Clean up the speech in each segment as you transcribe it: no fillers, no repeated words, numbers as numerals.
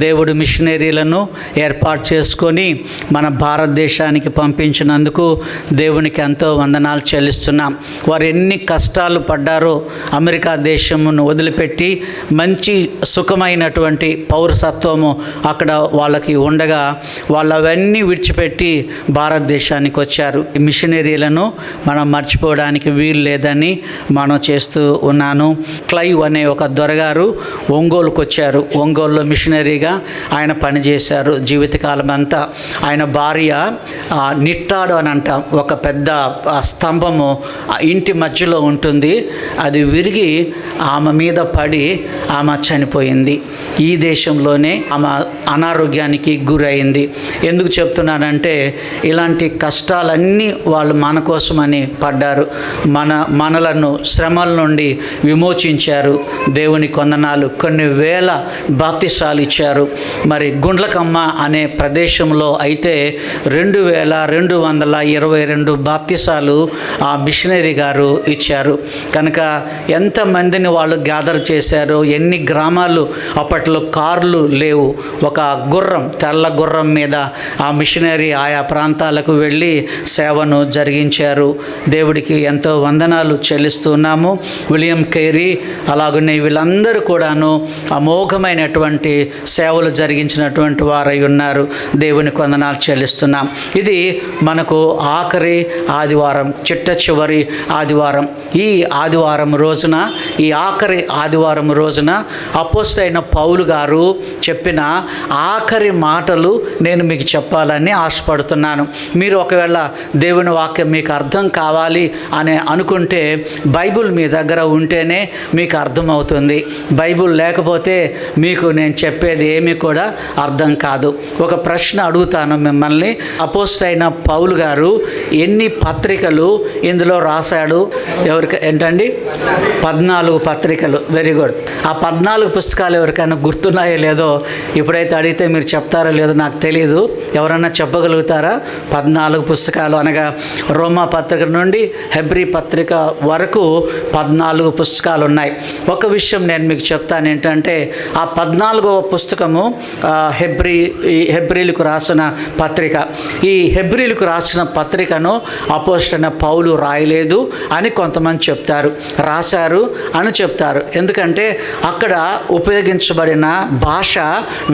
దేవుడు మిషనరీలను ఏర్పాటు చేసుకొని మన భారతదేశానికి పంపించినందుకు దేవునికి ఎంతో వందనాలు చెల్లిస్తున్నాం. వారు ఎన్ని కష్టాలు పడ్డారో అమెరికా దేశమును వదిలిపెట్టి మంచి సుఖమైనటువంటి పౌరసత్వము అక్కడ వాళ్ళకి ఉండగా వాళ్ళవన్నీ విడిచిపెట్టి భారతదేశానికి వచ్చారు. ఈ మిషనరీలను మనం మర్చిపోవడానికి వీలు లేదని మనం చేస్తూ ఉన్నాను. క్లైవ్ అనే ఒక దొరగారు ఒంగోలుకు వచ్చారు. ఒంగోలులో మిషనరీగా ఆయన పనిచేశారు జీవితకాలం అంతా. ఆయన భార్య నిట్టాడు అని అంటాం, ఒక పెద్ద స్తంభము ఇంటి మధ్యలో ఉంటుంది, అది విరిగి ఆమె మీద పడి ఆమె చనిపోయింది. ఈ దేశంలోనే ఆమె అనారోగ్యానికి గురైంది. ఎందుకు చెప్తున్నానంటే ఇలాంటి కష్టాలన్నీ వాళ్ళు మన కోసమని పడ్డారు. మనలను శ్రమల నుండి విమోచించారు. దేవుని కొందనాలు. కొన్ని వేల బాప్తిసాలు ఇచ్చారు. మరి గుండ్లకమ్మ అనే ప్రదేశంలో అయితే 2222 బాప్తిసాలు ఆ మిషనరీ గారు ఇచ్చారు. కనుక ఎంతమందిని వాళ్ళు గ్యాదర్ చేశారో, ఎన్ని గ్రామాలు. అప్పట్లో కార్లు లేవు. ఒక గుర్రం, తెల్ల గుర్రం మీద ఆ మిషనరీ ఆయా ప్రాంతాలకు వెళ్ళి సేవను జరిగించారు. దేవుడికి ఎంతో వందనాలు చెల్లిస్తున్నాము. విలియం కేరీ అలాగనే వీళ్ళందరూ కూడాను అమోఘమైనటువంటి సేవలు జరిగించినటువంటి వారై ఉన్నారు. దేవునికి వందనాలు చెల్లిస్తున్నాం. ఇది మనకు ఆఖరి ఆదివారం, చిట్ట చివరి ఆదివారం. ఈ ఆదివారం రోజున, ఈ ఆఖరి ఆదివారం రోజున అపోస్తలుడైన పౌలు గారు చెప్పిన ఆఖరి మాటలు నేను మీకు చెప్పాలని ఆశపడుతున్నాను. మీరు ఒకవేళ దేవుని వాక్యం మీకు అర్థం కావాలి అని అనుకుంటే బైబిల్ మీ దగ్గర ఉంటేనే మీకు అర్థమవుతుంది. బైబిల్ లేకపోతే మీకు నేను చెప్పేది ఏమీ కూడా అర్థం కాదు. ఒక ప్రశ్న అడుగుతాను మిమ్మల్ని. అపోస్తలుడైన పౌలు గారు ఎన్ని పత్రికలు ఇందులో రాశాడు? ఏంటండి? 14 పత్రికలు. Very good. ఆ 14 పుస్తకాలు ఎవరికైనా గుర్తున్నాయో లేదో ఇప్పుడైతే అడిగితే మీరు చెప్తారో లేదో నాకు తెలియదు. ఎవరన్నా చెప్పగలుగుతారా? 14 పుస్తకాలు అనగా రోమా పత్రిక నుండి హెబ్రీ పత్రిక వరకు 14 పుస్తకాలు ఉన్నాయి. ఒక విషయం నేను మీకు చెప్తాను ఏంటంటే, ఆ 14వ పుస్తకము హెబ్రీలకు రాసిన పత్రిక. ఈ హెబ్రీలకు రాసిన పత్రికను అపోస్తలుడైన పౌలు రాయలేదు అని కొంతమంది చెప్తారు, రాశారు అని చెప్తారు. ఎందుకంటే అక్కడ ఉపయోగించబడిన భాష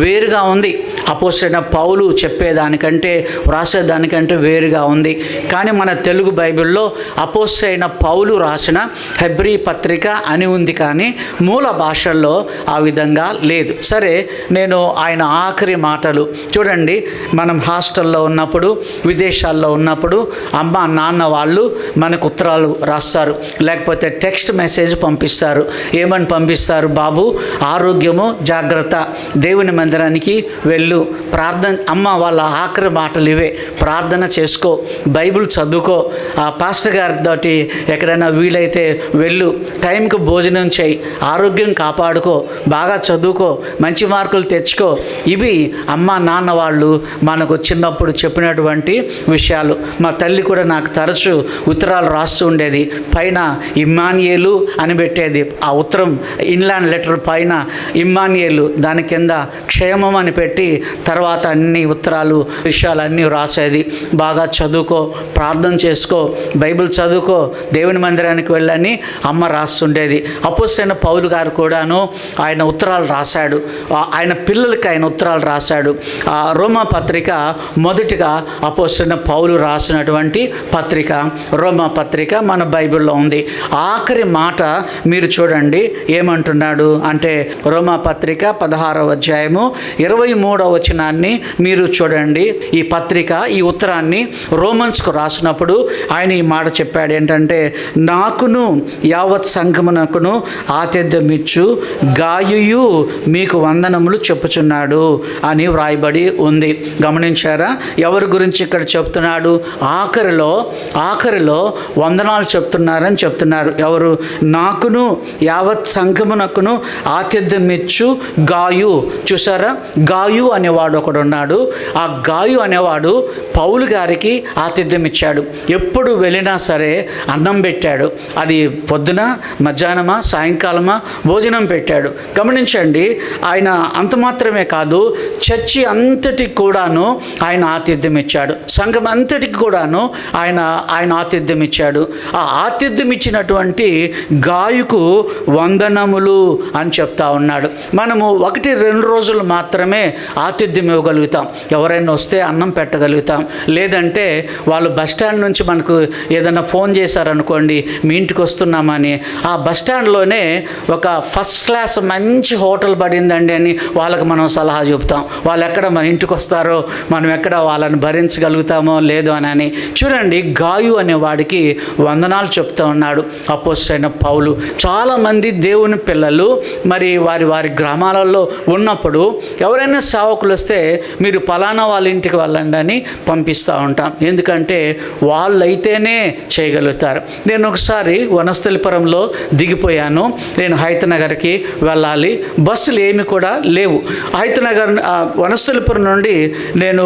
వేరుగా ఉంది. అపోస్తలుడైన పౌలు చెప్పేదానికంటే రాసేదానికంటే వేరుగా ఉంది. కానీ మన తెలుగు బైబిల్లో అపోస్తలుడైన పౌలు రాసిన హెబ్రీ పత్రిక అని ఉంది, కానీ మూల భాషల్లో ఆ విధంగా లేదు. సరే, నేను ఆయన ఆఖరి మాటలు చూడండి. మనం హాస్టల్లో ఉన్నప్పుడు, విదేశాల్లో ఉన్నప్పుడు అమ్మ నాన్న వాళ్ళు మనకు ఉత్తరాలు రాస్తారు, లేకపోతే టెక్స్ట్ మెసేజ్ పంపిస్తారు. ఏమని పంపిస్తారు? బాబు ఆరోగ్యము జాగ్రత్త, దేవుని మందిరానికి వెళ్ళు, ప్రార్థన. అమ్మ వాళ్ళ ఆఖరి మాటలు ఇవే. ప్రార్థన చేసుకో, బైబిల్ చదువుకో, ఆ పాస్టర్ గారితో ఎక్కడైనా వీలైతే వెళ్ళు, టైంకి భోజనం చేయి, ఆరోగ్యం కాపాడుకో, బాగా చదువుకో, మంచి మార్కులు తెచ్చుకో. ఇవి అమ్మ నాన్న వాళ్ళు మనకు చిన్నప్పుడు చెప్పినటువంటి విషయాలు. మా తల్లి కూడా నాకు తరచూ ఉత్తరాలు రాస్తూ ఉండేది. పైన ఇమ్మానియేలు అని పెట్టేది. ఆ ఉత్తరం ఇన్లాండ్ లెటర్ పైన ఇమ్మానియేలు, దాని కింద క్షేమం అని పెట్టి తర్వాత అన్ని ఉత్తరాలు విషయాలన్నీ రాసేది. బాగా చదువుకో, ప్రార్థన చేసుకో, బైబిల్ చదువుకో, దేవుని మందిరానికి వెళ్ళని అమ్మ రాస్తుండేది. అపోస్తలుడైన పౌలు గారు కూడాను ఆయన ఉత్తరాలు రాశాడు. ఆయన పిల్లలకి ఆయన ఉత్తరాలు రాశాడు. రోమా పత్రిక మొదటిగా అపోస్తలుడైన పౌలు రాసినటువంటి పత్రిక రోమా పత్రిక మన బైబిల్లో ఉంది. ఆఖరి మాట మీరు చూడండి ఏమంటున్నాడు అంటే, రోమా పత్రిక 16వ అధ్యాయము 23వ వచనాన్ని మీరు చూడండి. ఈ పత్రిక, ఈ ఉత్తరాన్ని రోమన్స్కు రాసినప్పుడు ఆయన ఈ మాట చెప్పాడు ఏంటంటే, నాకును యావత్ సంఘమునకును ఆతిథ్యమిచ్చు గాయుయు మీకు వందనములు చెప్పుచున్నాడు అని వ్రాయబడి ఉంది. గమనించారా? ఎవరి గురించి ఇక్కడ చెప్తున్నాడు? ఆఖరిలో వందనాలు చెప్తున్నారని చెప్తున్నారు. ఎవరు? నాకును యావత్ సంఘమునకును ఆతిథ్యమిచ్చు గాయు. చూసారా? గాయు అనేవాడు ఒకడున్నాడు. ఆ గాయు అనేవాడు పౌలు గారికి ఆతిథ్యం ఇచ్చాడు. ఎప్పుడు వెళ్ళినా సరే అన్నం పెట్టాడు. అది పొద్దున, మధ్యాహ్నమా, సాయంకాలమా భోజనం పెట్టాడు. గమనించండి, ఆయన అంత మాత్రమే కాదు, చర్చి అంతటికి కూడాను ఆయన ఆతిథ్యం ఇచ్చాడు. సంఘం అంతటికి కూడాను ఆయన ఆతిథ్యం ఇచ్చాడు. ఆ ఆతిథ్యం ఇచ్చినటువంటి గాయుకు వందనములు అని చెప్తా ఉన్నాడు. మనము 1-2 రోజులు మాత్రమే ఆతిథ్యం ఇవ్వగలుగుతాం. ఎవరైనా వస్తే అన్నం పెట్టగలుగుతాం. లేదంటే వాళ్ళు బస్టాండ్ నుంచి మనకు ఏదైనా ఫోన్ చేశారనుకోండి, మీ ఇంటికి వస్తున్నామని, ఆ బస్టాండ్లోనే ఒక ఫస్ట్ క్లాస్ మంచి హోటల్ పడిందండి అని వాళ్ళకి మనం సలహా చెప్తాం. వాళ్ళు ఎక్కడ మన ఇంటికి వస్తారో, మనం ఎక్కడ వాళ్ళని భరించగలుగుతామో లేదో అని. చూడండి, గాయు అనే వాడికి వందనాలు చెప్తూ ఉన్నాడు అపోస్తలుడైన పౌలు. చాలామంది దేవుని పిల్లలు మరి వారి గ్రామాలలో ఉన్నప్పుడు ఎవరైనా సేవకులు వస్తే మీరు పలానా వాళ్ళ ఇంటికి వెళ్ళండి అని పంపిస్తూ ఉంటాం. ఎందుకంటే వాళ్ళైతేనే చేయగలుగుతారు. నేను ఒకసారి వనస్థలిపురంలో దిగిపోయాను. నేను హైతనగర్కి వెళ్ళాలి. బస్సులు ఏమి కూడా లేవు. హైతనగర్ వనస్థలిపురం నుండి నేను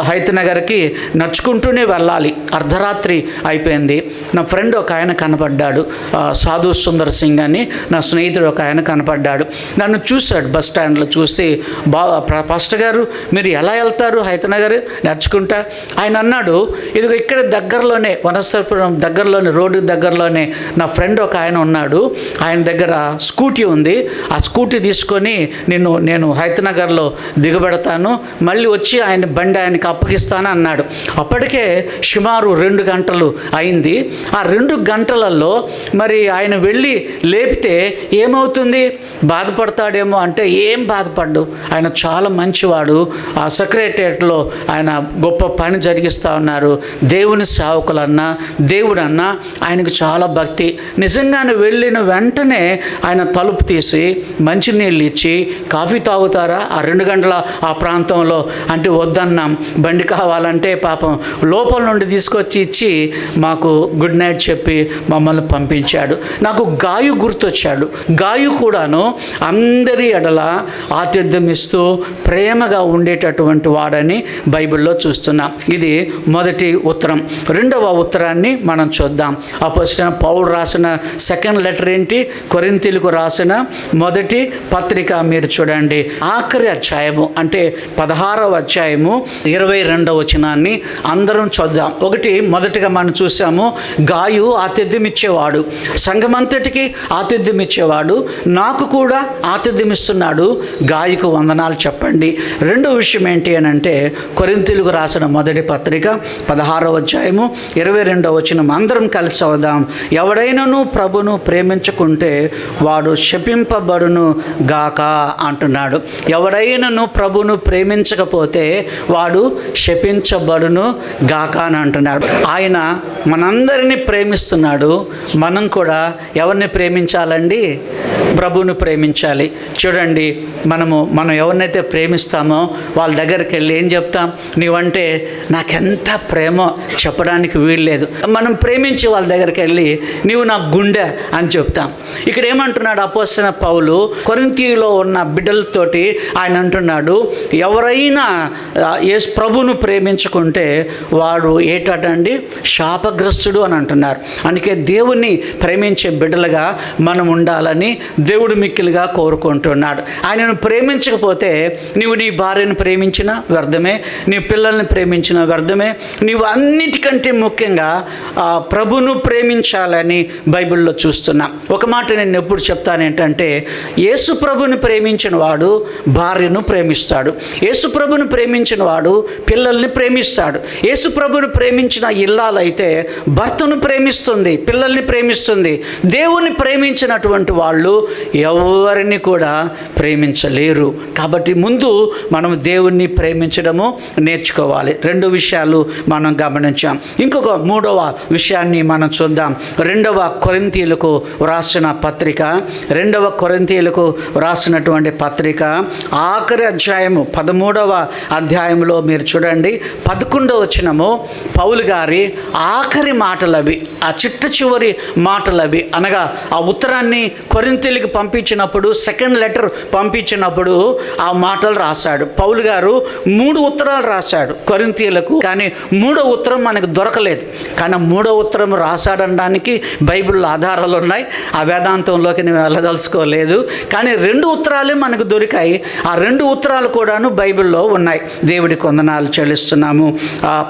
హైతనగర్కి నడుచుకుంటూనే వెళ్ళాలి. అర్ధరాత్రి అయిపోయింది. నా ఫ్రెండ్ ఒక ఆయన కనపడ్డాడు, సాధు సుందర్ సింగ్ అని నా స్నేహితుడు ఒక ఆయన కనపడ్డాడు. నన్ను చూశాడు బస్ స్టాండ్లో. చూసి, పాస్టర్ గారు మీరు ఎలా వెళ్తారు హైతనగర్ నడుచుకుంటా? ఆయన అన్నాడు, ఇదిగో ఇక్కడ దగ్గరలోనే, వనస్థలిపురం దగ్గరలోనే, రోడ్డు దగ్గరలోనే నా ఫ్రెండ్ ఒక ఆయన ఉన్నాడు. ఆయన దగ్గర స్కూటీ ఉంది. ఆ స్కూటీ తీసుకొని నేను హైతనగర్లో దిగబెడతాను, మళ్ళీ వచ్చి ఆయన బండి ఆయనకి అప్పగిస్తాను అన్నాడు. అప్పటికే సుమారు 2 గంటలు అయింది. ఆ 2 గంటలలో మరి ఆయన వెళ్ళి లేపితే ఏమవుతుంది? బాధపడతాడేమో అంటే ఏం బాధపడ్డు. ఆయన చాలా మంచివాడు. ఆ సెక్రటేరియట్లో ఆయన గొప్ప పని జరిగిస్తూ ఉన్నారు. దేవుని సేవకులన్నా, దేవుడన్నా ఆయనకు చాలా భక్తి. నిజంగానే వెళ్ళిన వెంటనే ఆయన తలుపు తీసి మంచినీళ్ళు ఇచ్చి, కాఫీ తాగుతారా ఆ 2 గంటల ఆ ప్రాంతంలో అంటే వద్దన్నాం, బండి కావాలంటే పాపం లోపల నుండి తీసుకొచ్చి ఇచ్చి మాకు గుడ్ నైట్ చెప్పి మమ్మల్ని పంపించాడు. నాకు గాయు గుర్తొచ్చాడు. గాయు కూడాను అందరి ఎడల ఆతిథ్యం ఇస్తూ ప్రేమగా ఉండేటటువంటి వాడని బైబిల్లో చూస్తున్నాం. ఇది మొదటి ఉత్తరం. రెండవ ఉత్తరాన్ని మనం చూద్దాం. అపోస్తలుడైన పౌలు రాసిన సెకండ్ లెటర్ ఏంటి? కొరింథీయులకు రాసిన మొదటి పత్రిక మీరు చూడండి. ఆఖరి అధ్యాయము అంటే 16వ అధ్యాయము 22వ వచనాన్ని అందరం చూద్దాం. మొదటిగా మనం చూసాము, గాయు ఆతిథ్యం ఇచ్చేవాడు, సంఘమంతటికి ఆతిథ్యం ఇచ్చేవాడు. నాకు కూడా ఆతిథ్యం ఇస్తున్నాడు. గాయకు వందనాలు చెప్పండి. రెండో విషయం ఏంటి అని అంటే, కొరింథీయులకు రాసిన మొదటి పత్రిక 16వ అధ్యాయము 22వ వచనం అందరం కలిసి చదువుదాం. ఎవడైనను ప్రభును ప్రేమించుకుంటే వాడు శపింపబడును గాక అంటున్నాడు. ఎవడైనను ప్రభును ప్రేమించకపోతే వాడు శపించబడును గాక అని అంటున్నాడు. ఆయన మనందరినీ ప్రేమిస్తున్నాడు. మనం కూడా ఎవరిని ప్రేమించాలండి? ప్రభువును ప్రేమించాలి. చూడండి, మనం ఎవరినైతే ప్రేమిస్తామో వాళ్ళ దగ్గరికి వెళ్ళి ఏం చెప్తాం? నీవంటే నాకెంత ప్రేమో చెప్పడానికి వీల్లేదు. మనం ప్రేమించి వాళ్ళ దగ్గరికి వెళ్ళి నీవు నా గుండె అని చెప్తాం. ఇక్కడ ఏమంటున్నాడు అపోస్తలుడైన పౌలు? కొరింథీయులో ఉన్న బిడ్డలతోటి ఆయన అంటున్నాడు, ఎవరైనా యేసు ప్రభువును ప్రేమించుకుంటే వాడు ఏటండి? శాపగ్రస్తుడు అని అంటున్నారు. అందుకే దేవుణ్ణి ప్రేమించే బిడ్డలుగా మనం ఉండాలని దేవుడు మిక్కిలిగా కోరుకుంటున్నాడు. ఆయనను ప్రేమించకపోతే నీవు నీ భార్యను ప్రేమించినా వ్యర్థమే, నీ పిల్లల్ని ప్రేమించినా వ్యర్థమే. నీవు అన్నిటికంటే ముఖ్యంగా ప్రభును ప్రేమించాలని బైబిల్లో చూస్తున్నాం. ఒక మాట నేను ఎప్పుడు చెప్తాను ఏంటంటే, యేసు ప్రభుని ప్రేమించిన వాడు భార్యను ప్రేమిస్తాడు. యేసు ప్రభుని ప్రేమించిన వాడు పిల్లల్ని ప్రేమిస్తాడు. యేసు ప్రభుని ప్రేమించిన ఇల్లాలైతే భర్తను ప్రేమిస్తుంది, పిల్లల్ని ప్రేమిస్తుంది. దేవుని ప్రేమించినటువంటి వాళ్ళు ఎవరిని కూడా ప్రేమించలేరు. కాబట్టి ముందు మనం దేవుణ్ణి ప్రేమించడము నేర్చుకోవాలి. 2 విషయాలు మనం గమనించాం. ఇంకొక 3వ విషయాన్ని మనం చూద్దాం. 2వ కొరింథీయులకు రాసిన పత్రిక, 2వ కొరింథీయులకు రాసినటువంటి పత్రిక ఆఖరి అధ్యాయము 13వ అధ్యాయంలో మీరు చూడండి. 11వ వచనము పౌలు గారి ఆఖరి మాటలవి, ఆ చిట్ట చివరి మాటలవి. అనగా ఆ ఉత్తరాన్ని కొరింథీయులకు పంపించినప్పుడు, సెకండ్ లెటర్ పంపించినప్పుడు ఆ మాటలు రాశాడు. పౌలు గారు 3 ఉత్తరాలు రాశాడు కొరింథీయులకు, కానీ 3వ ఉత్తరం మనకు దొరకలేదు. కానీ 3వ ఉత్తరం రాశాడనడానికి బైబిల్లో ఆధారాలు ఉన్నాయి. ఆ వేదాంతంలోకి నేను వెళ్ళదలుచుకోలేదు. కానీ 2 ఉత్తరాలే మనకు దొరికాయి. ఆ 2 ఉత్తరాలు కూడాను బైబిల్లో ఉన్నాయి. దేవుడికి వందనాలు చెల్లిస్తున్నాము.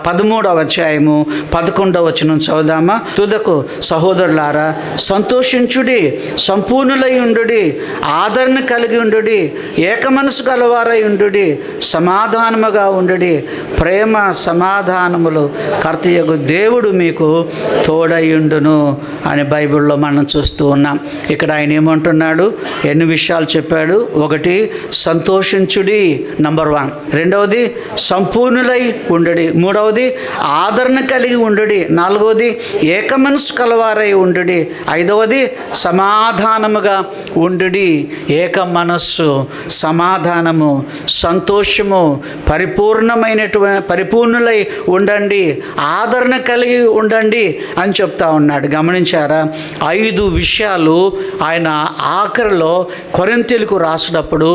13వ అధ్యాయము 11వ వచనం చదువుదామా? తుదకు సహోదరులారా, సంతోషించుడి, సంపూర్ణులై ఉండుడి, ఆదరణ కలిగి ఉండుడి, ఏక మనసు కలవారై ఉండుడి, సమాధానముగా ఉండుడి, ప్రేమ సమాధానములు కర్తయగు దేవుడు మీకు తోడయుండును అని బైబిల్లో మనం చూస్తూ ఉన్నాం. ఇక్కడ ఆయన ఏమంటున్నాడు? ఎన్ని విషయాలు చెప్పాడు? 1, సంతోషించుడి, నంబర్ 1. 2వది, సంపూర్ణులై ఉండుడి. 3వది, ఆదరణ కలిగి ఉండుడి. 4వది, ఏక మనసు కలవారై ఉండుడి. 5వది, సమాధానముగా ఉండుడి. ఏక మనస్సు, సమాధానము, సంతోషము, పరిపూర్ణులై ఉండండి, ఆదరణ కలిగి ఉండండి అని చెప్తా ఉన్నాడు. గమనించారా? 5 విషయాలు ఆయన ఆఖరిలో కొరింథీయులకు రాసినప్పుడు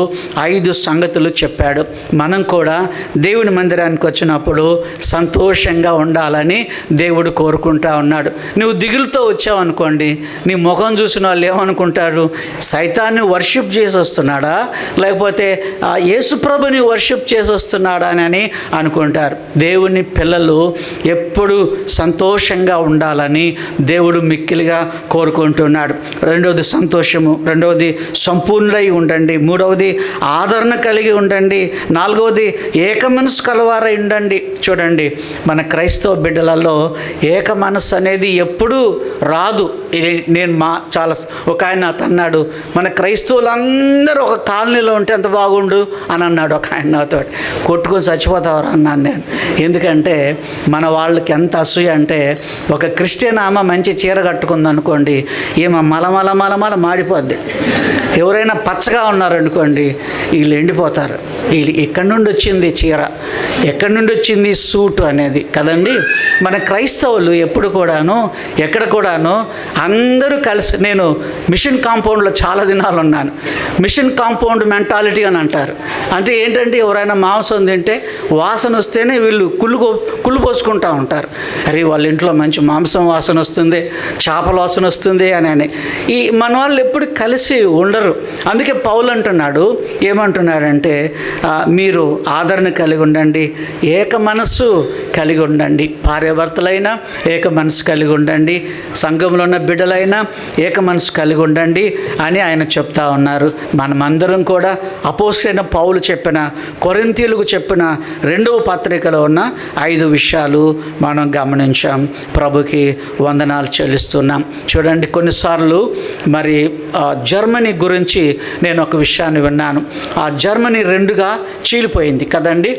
5 సంగతులు చెప్పాడు. మనం కూడా దేవుని మందిరానికి వచ్చినప్పుడు సంతోషంగా ఉండాలని దేవుడు కోరుకుంటా ఉన్నాడు. నువ్వు దిగులుతో వచ్చావు అనుకోండి, నీ ముఖం చూసిన వాళ్ళు ఏమనుకుంటారు? సైతాన్ని వర్షిప్ చేసి వస్తున్నాడా, లేకపోతే యేసుప్రభుని వర్షిప్ చేసి వస్తున్నాడా అని అనుకుంటారు. దేవుని పిల్లలు ఎప్పుడు సంతోషంగా ఉండాలని దేవుడు మిక్కిలిగా కోరుకుంటున్నాడు. 2వది సంతోషము, 2వది సంపూర్ణులై ఉండండి, 3వది ఆదరణ కలిగి ఉండండి, 4వది ఏక మనసు కలవారై ఉండండి. చూడండి, మన క్రైస్తవ బిడ్డలలో ఏక మనస్సు అనేది ఎప్పుడూ రాదు. నేను చాలా ఒక ఆయన అన్నాడు, మన క్రైస్తవులందరూ ఒక కాలనీలో ఉంటే ఎంత బాగుండు అని అన్నాడు ఒక ఆయన నాతో. కొట్టుకొని చచ్చిపోతావారు అన్నాను నేను. ఎందుకంటే మన వాళ్ళకి ఎంత అసూయ అంటే, ఒక క్రిస్టియన్ ఆమె మంచి చీర కట్టుకుందనుకోండి, ఈమె మలమల మాడిపోద్ది. ఎవరైనా పచ్చగా ఉన్నారనుకోండి, వీళ్ళు ఎండిపోతారు. వీళ్ళు ఎక్కడి నుండి వచ్చింది చీర, ఎక్కడి నుండి వచ్చింది సూటు అనేది కదండి. మన క్రైస్తవులు ఎప్పుడు కూడాను ఎక్కడ కూడాను అందరూ కలిసి, నేను మిషన్ కాంపౌండ్లో చాలా దినాలు ఉన్నాను. మిషన్ కాంపౌండ్ మెంటాలిటీ అని అంటారు. అంటే ఏంటంటే, ఎవరైనా మాంసం తింటే వాసన వస్తేనే వీళ్ళు కుళ్ళు పోసుకుంటూ ఉంటారు. అరే వాళ్ళ ఇంట్లో మంచి మాంసం వాసన వస్తుంది, చేపల వాసన వస్తుంది అని. ఈ మన వాళ్ళు ఎప్పుడు కలిసి ఉండరు. అందుకే పౌలు అంటున్నాడు, ఏమంటున్నాడంటే, మీరు ఆదరణ కలిగి ఉండండి, ఏక మనస్సు కలిగి ఉండండి. భార్యాభర్తలైనా ఏక మనసు కలిగి ఉండండి, సంఘంలో ఉన్న బిడ్డలైనా ఏక మనసు కలిగి ఉండండి అని ఆయన చెప్తా ఉన్నారు. మనమందరం కూడా అపోస్తలుడైన పౌలు చెప్పిన, కొరింథీయులకు చెప్పిన 2వ పత్రికలో ఉన్న 5 విషయాలు మనం గమనించాం. ప్రభుకి వందనాలు చెల్లిస్తున్నాం. చూడండి, కొన్నిసార్లు మరి జర్మనీ గురించి నేను ఒక విషయాన్ని విన్నాను. ఆ జర్మనీ 2గా చీలిపోయింది కదండి.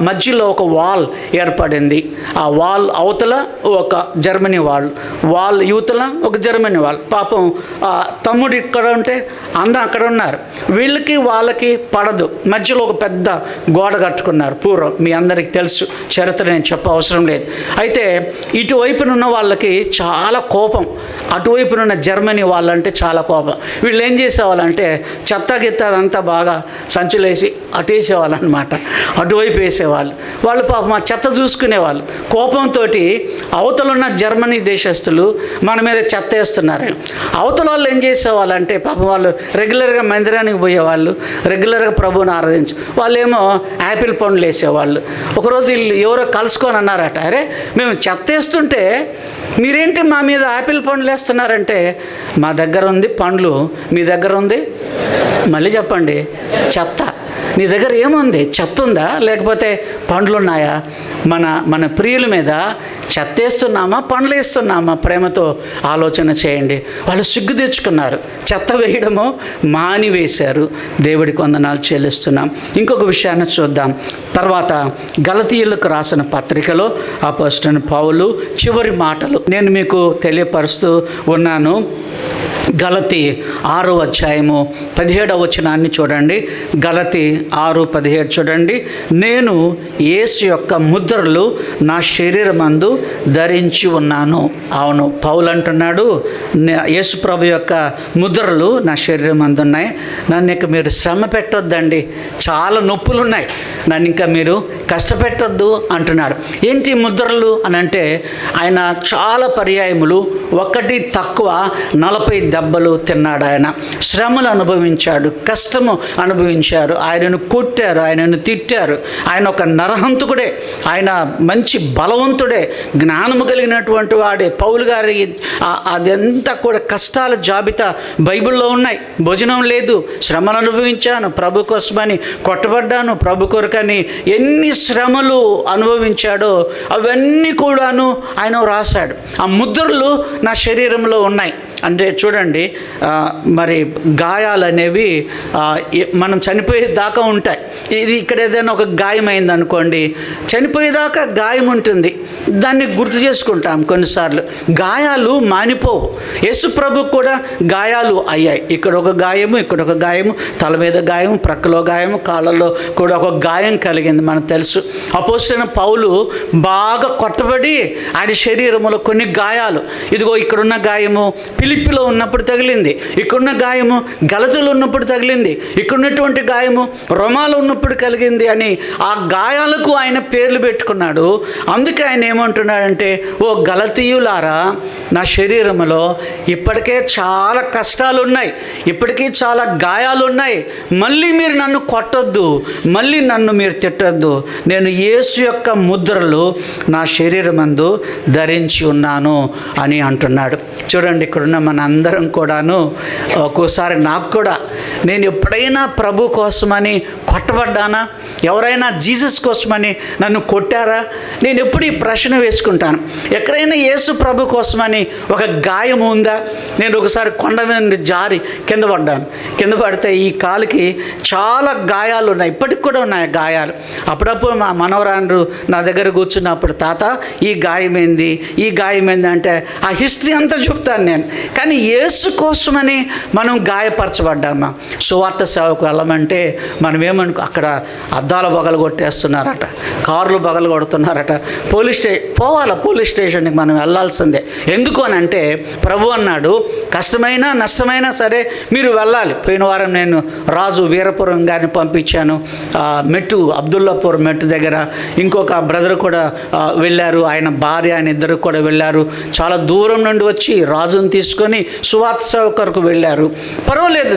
మధ్యలో ఒక వాల్ ఏర్పడింది. ఆ వాల్ అవతల ఒక జర్మనీ వాల్ యువతల ఒక జర్మనీ వాల్. పాపం తమ్ముడు ఇక్కడ ఉంటే అన్న అక్కడ ఉన్నారు. వీళ్ళకి వాళ్ళకి పడదు. మధ్యలో ఒక పెద్ద గోడ కట్టుకున్నారు. పూర్వం మీ అందరికీ తెలుసు, చరిత్ర నేను చెప్ప అవసరం లేదు. అయితే ఇటువైపునున్న వాళ్ళకి చాలా కోపం, అటువైపునున్న జర్మనీ వాళ్ళంటే చాలా కోపం. వీళ్ళు ఏం చేసేవాళ్ళంటే, చెత్త గిత్త అదంతా బాగా సంచులేసి అటేసేవాళ్ళు అనమాట. అటువైపు వేసేవాళ్ళు. వాళ్ళు పాపం ఆ చెత్త చూసుకునేవాళ్ళు. కోపంతో అవతలున్న జర్మనీ దేశస్తులు మన మీద చెత్త వేస్తున్నారు. అవతల వాళ్ళు ఏం చేసేవాళ్ళంటే, పాపం వాళ్ళు రెగ్యులర్గా మందిరానికి పోయేవాళ్ళు, రెగ్యులర్గా ప్రభువుని ఆరాధించు. వాళ్ళేమో యాపిల్ పండ్లు వేసేవాళ్ళు. ఒకరోజు వీళ్ళు ఎవరో కలుసుకొని అన్నారట, అరే మేము చెత్త వేస్తుంటే మీరేంటి మా మీద యాపిల్ పండ్లు వేస్తున్నారంటే, మా దగ్గర ఉంది పండ్లు, మీ దగ్గర ఉంది మళ్ళీ చెప్పండి చెత్త. నీ దగ్గర ఏముంది? చెత్త ఉందా లేకపోతే పండ్లు ఉన్నాయా? మన ప్రియుల మీద చెత్త వేస్తున్నామా పండ్లు వేస్తున్నామా? ప్రేమతో ఆలోచన చేయండి. వాళ్ళు సిగ్గు తెచ్చుకున్నారు, చెత్త వేయడము మానివేశారు. దేవుడికి వందనాలు చెల్లిస్తున్నాం. ఇంకొక విషయాన్ని చూద్దాం. తర్వాత గలతీయులకు రాసిన పత్రికలో అపోస్తలుడైన పౌలు చివరి మాటలు నేను మీకు తెలియపరుస్తూ ఉన్నాను. గలతీ 6వ అధ్యాయము 17వ వచనాన్ని చూడండి. గలతీ 6:17 చూడండి. నేను యేసు యొక్క ముద్రలు నా శరీరమందు ధరించి ఉన్నాను. అవును, పౌలు అంటున్నాడు, యేసు ప్రభు యొక్క ముద్రలు నా శరీరం అందు ఉన్నాయి. నన్ను ఇక మీరు శ్రమ పెట్టొద్దండి, చాలా నొప్పులు ఉన్నాయి, నన్ను ఇంకా మీరు కష్టపెట్టొద్దు అంటున్నాడు. ఏంటి ముద్రలు అని అంటే, ఆయన చాలా పర్యాయములు, ఒకటి తక్కువ 40 దెబ్బలు తిన్నాడు. ఆయన శ్రమలు అనుభవించాడు, కష్టము అనుభవించారు. ఆయనను కొట్టారు, ఆయనను తిట్టారు. ఆయన ఒక నరహంతకుడే, ఆయన మంచి బలవంతుడే, జ్ఞానము కలిగినటువంటి వాడే. పౌలు గారి అదంతా కూడా కష్టాల జాబితా బైబిల్లో ఉన్నాయి. భోజనం లేదు, శ్రమలు అనుభవించాను, ప్రభు కోసమని కొట్టబడ్డాను, ప్రభు కొరకని ఎన్ని శ్రమలు అనుభవించాడో అవన్నీ కూడాను ఆయన రాశాడు. ఆ ముద్రలు నా శరీరంలో ఉన్నాయి. అంటే చూడండి, మరి గాయాలు అనేవి మనం చనిపోయేదాకా ఉంటాయి. ఇది ఇక్కడ ఏదైనా ఒక గాయమైంది అనుకోండి, చనిపోయేదాకా గాయం ఉంటుంది, దాన్ని గుర్తు చేసుకుంటాం కొన్నిసార్లు. గాయాలు మానిపోవు. యేసు ప్రభుకు కూడా గాయాలు అయ్యాయి. ఇక్కడ ఒక గాయము, ఇక్కడ ఒక గాయము, తల మీద గాయం, ప్రక్కలో గాయము, కాళ్ళలో కూడా ఒక గాయం కలిగింది, మనకు తెలుసు. అపోస్తలుడైన పౌలు బాగా కొట్టబడి ఆయన శరీరంలో కొన్ని గాయాలు, ఇదిగో ఇక్కడున్న గాయము ఫిలిప్పీలో ఉన్నప్పుడు తగిలింది, ఇక్కడున్న గాయము గలతీలో ఉన్నప్పుడు తగిలింది, ఇక్కడున్నటువంటి గాయము రోమాలో ఉన్నప్పుడు కలిగింది అని ఆ గాయాలకు ఆయన పేర్లు పెట్టుకున్నాడు. అందుకే ఆయన ఏమంటున్నాడంటే, ఓ గలతీయులారా, నా శరీరంలో ఇప్పటికే చాలా కష్టాలు ఉన్నాయి, ఇప్పటికీ చాలా గాయాలు ఉన్నాయి, మళ్ళీ మీరు నన్ను కొట్టొద్దు, మళ్ళీ నన్ను మీరు తిట్టొద్దు. నేను యేసు యొక్క ముద్రలు నా శరీరమందు ధరించి ఉన్నాను అని అంటున్నాడు. చూడండి, ఇక్కడున్న మన అందరం కూడాను, ఒక్కోసారి నాకు కూడా, నేను ఎప్పుడైనా ప్రభు కోసమని కొట్టబడ్డానా? ఎవరైనా జీసస్ కోసమని నన్ను కొట్టారా? నేను ఎప్పుడు ఈ ప్రశ్న వేసుకుంటాను. ఎక్కడైనా యేసు ప్రభు కోసమని ఒక గాయం ఉందా? నేను ఒకసారి కొండ మీద జారి కింద పడ్డాను. కింద పడితే ఈ కాలుకి చాలా గాయాలు ఉన్నాయి, ఇప్పటికి కూడా ఉన్నాయి గాయాలు. అప్పుడప్పుడు మా మనవరాండ్రు నా దగ్గర కూర్చున్నప్పుడు, తాత ఈ గాయమైంది, ఈ గాయమైంది అంటే ఆ హిస్టరీ అంతా చెప్తాను నేను. కానీ యేసు కోసమని మనం గాయపరచబడ్డామా? సువార్త సేవకు వెళ్ళమంటే మనం ఏమనుకో, అక్కడ అద్దాలు బగలు కొట్టేస్తున్నారట, కార్లు బగలు కొడుతున్నారట, పోలీస్ స్టేషన్కి మనం వెళ్ళాల్సిందే. ఎందుకు అని అంటే, ప్రభు అన్నాడు, కష్టమైనా నష్టమైనా సరే మీరు వెళ్ళాలి. పోయిన వారం నేను రాజు వీరపురం గారిని పంపించాను. మెట్టు అబ్దుల్లాపూర్ మెట్టు దగ్గర ఇంకొక బ్రదర్ కూడా వెళ్ళారు, ఆయన భార్య, ఆయన ఇద్దరు కూడా వెళ్ళారు. చాలా దూరం నుండి వచ్చి రాజుని తీసుకొని సువార్త సేవ కొరకు వెళ్ళారు. పర్వాలేదు,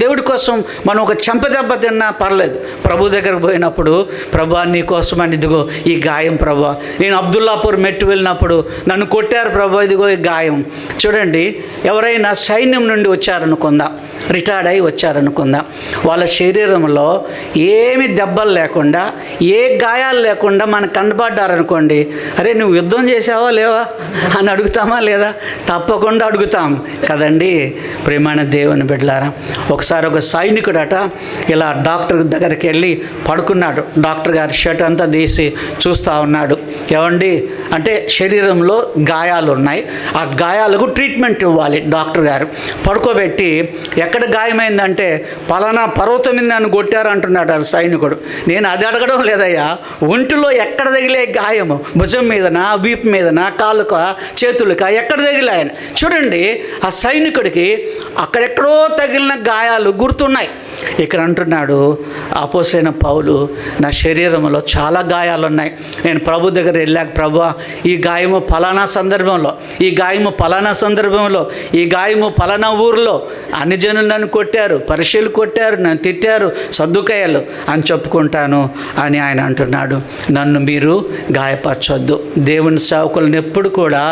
దేవుడి కోసం మనం ఒక చెంపదెబ్బ తిన్నా పర్లేదు. ప్రభు దగ్గరకు పోయినప్పుడు, ప్రభు నీ కోసం అని, ఇదిగో ఈ గాయం ప్రభు, నేను అబ్దుల్లాపూర్ మెట్టు వెళ్ళినప్పుడు నన్ను కొట్టారు ప్రభు, ఇదిగో ఈ గాయం. చూడండి, ఎవరైనా సైన్యం నుండి వచ్చారనుకుందాం, రిటైర్డ్ అయి వచ్చారనుకుందాం, వాళ్ళ శరీరంలో ఏమి దెబ్బలు లేకుండా, ఏ గాయాలు లేకుండా మనకు కనబడ్డారనుకోండి, అరే నువ్వు యుద్ధం చేసావా లేవా అని అడుగుతామా లేదా? తప్పకుండా అడుగుతాం కదండి. ప్రియమైన దేవుని బిడ్డలారా, ఒకసారి ఒక సైనికుడట ఇలా డాక్టర్ దగ్గరికి వెళ్ళి పడుకున్నాడు. డాక్టర్ గారి షర్ట్ అంతా తీసి చూస్తూ ఉన్నాడు. ఏమండి అంటే, శరీరంలో గాయాలు ఉన్నాయి, ఆ గాయాలకు ట్రీట్మెంట్ ఇవ్వాలి డాక్టర్ గారు. పడుకోబెట్టి, ఎక్కడ గాయమైందంటే పలానా పర్వతం మీద నన్ను కొట్టారు అంటున్నాడు ఆ సైనికుడు. నేను అది అడగడం లేదయ్యా, ఒంటిలో ఎక్కడ తగిలే గాయము, భుజం మీదనా, వీపు మీదనా, కాళ్ళక, చేతులక, ఎక్కడ తగిలాయని. చూడండి, ఆ సైనికుడికి అక్కడెక్కడో తగిలిన గాయాలు గుర్తున్నాయి. ఇక్కడ అంటున్నాడు అపోస్తలుడైన పౌలు, నా శరీరంలో చాలా గాయాలు ఉన్నాయి. నేను ప్రభు దగ్గర వెళ్ళాక, ప్రభువా ఈ గాయము ఫలానా సందర్భంలో, ఈ గాయము ఫలానా సందర్భంలో, ఈ గాయము ఫలానా ఊరిలో అన్ని జనులు నన్ను కొట్టారు, పరిశీలు కొట్టారు, నన్ను తిట్టారు, సద్దుకాయలు అని చెప్పుకుంటాను అని ఆయన అంటున్నాడు. నన్ను మీరు గాయపరచొద్దు. దేవుని సేవకులను ఎప్పుడు కూడా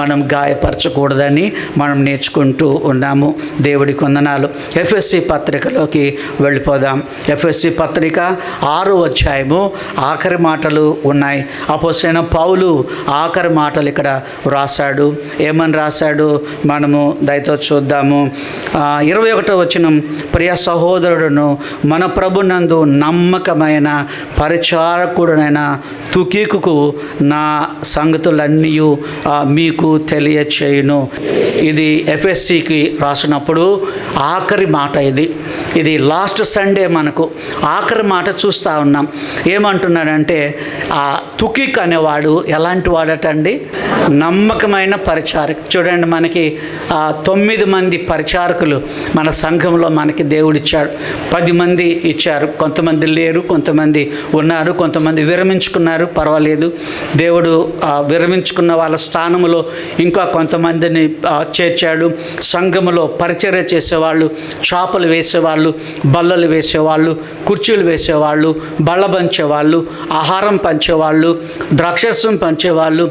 మనం గాయపరచకూడదని మనం నేర్చుకుంటూ ఉన్నాము. దేవుడికి వందనాలు. ఎఫ్ఎస్సి పత్రికలోకి వెళ్ళిపోదాం. ఎఫ్ఎస్సి పత్రిక 6వ అధ్యాయము ఆఖరి మాటలు ఉన్నాయి. అపోస్తలుడైన పౌలు ఆఖరి మాటలు ఇక్కడ రాశాడు. ఏమని రాశాడు మనము దయతో చూద్దాము. 21వ వచనం, ప్రియ సహోదరుడును మన ప్రభునందు నమ్మకమైన పరిచారకుడునైన తుకీకుకు నా సంగతులన్నీ మీకు తెలియచేయును. ఇది ఎఫ్ఎస్సికి రాసినప్పుడు ఆఖరి మాట. ఇది లాస్ట్ సండే మనకు ఆఖరి మాట చూస్తూ ఉన్నాం. ఏమంటున్నాడంటే ఆ తుకీక్ అనేవాడు ఎలాంటి వాడటండి? నమ్మకమైన పరిచారక. చూడండి, మనకి 9 మంది పరిచారకులు మన సంఘంలో మనకి దేవుడిచ్చాడు. 10 మంది ఇచ్చారు. కొంతమంది లేరు, కొంతమంది ఉన్నారు, కొంతమంది విరమించుకున్నారు, పర్వాలేదు. దేవుడు విరమించుకున్న వాళ్ళ స్థానంలో ఇంకా కొంతమందిని చేర్చాడు. సంఘములో పరిచర్య చేసేవాళ్ళు, చాపలు వేసేవాళ్ళు, బల్లలు వేసేవాళ్ళు, కుర్చీలు వేసేవాళ్ళు, బల్ల పంచేవాళ్ళు, ఆహారం పంచేవాళ్ళు, ద్రాక్షరసం పంచేవాళ్ళు,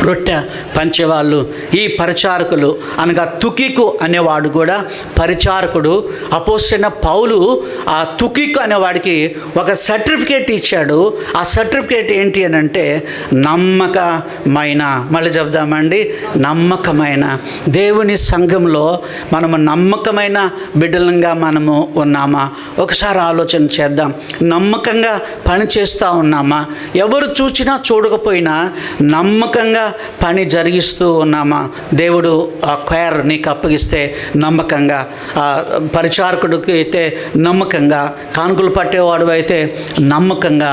రొట్టె పంచేవాళ్ళు. ఈ పరిచారకులు అనగా తుకీకు అనేవాడు కూడా పరిచారకుడు. అపోస్తలుడైన పౌలు ఆ తుకీకు అనేవాడికి ఒక సర్టిఫికేట్ ఇచ్చాడు. ఆ సర్టిఫికేట్ ఏంటి అని అంటే నమ్మకమైన. మళ్ళీ చెప్దామండి, నమ్మకమైన. దేవుని సంఘంలో మనము నమ్మకమైన బిడ్డలంగా మనము ఉన్నామా? ఒకసారి ఆలోచన చేద్దాం. నమ్మకంగా పని చేస్తూ ఉన్నామా? ఎవరు చూసినా చూడకపోయినా నమ్మకంగా పని జరిగిస్తూ ఉన్నామా? దేవుడు ఆ క్వైర్ నీకు అప్పగిస్తే నమ్మకంగా, పరిచారకుడికి అయితే నమ్మకంగా, కానుకలు పట్టేవాడు అయితే నమ్మకంగా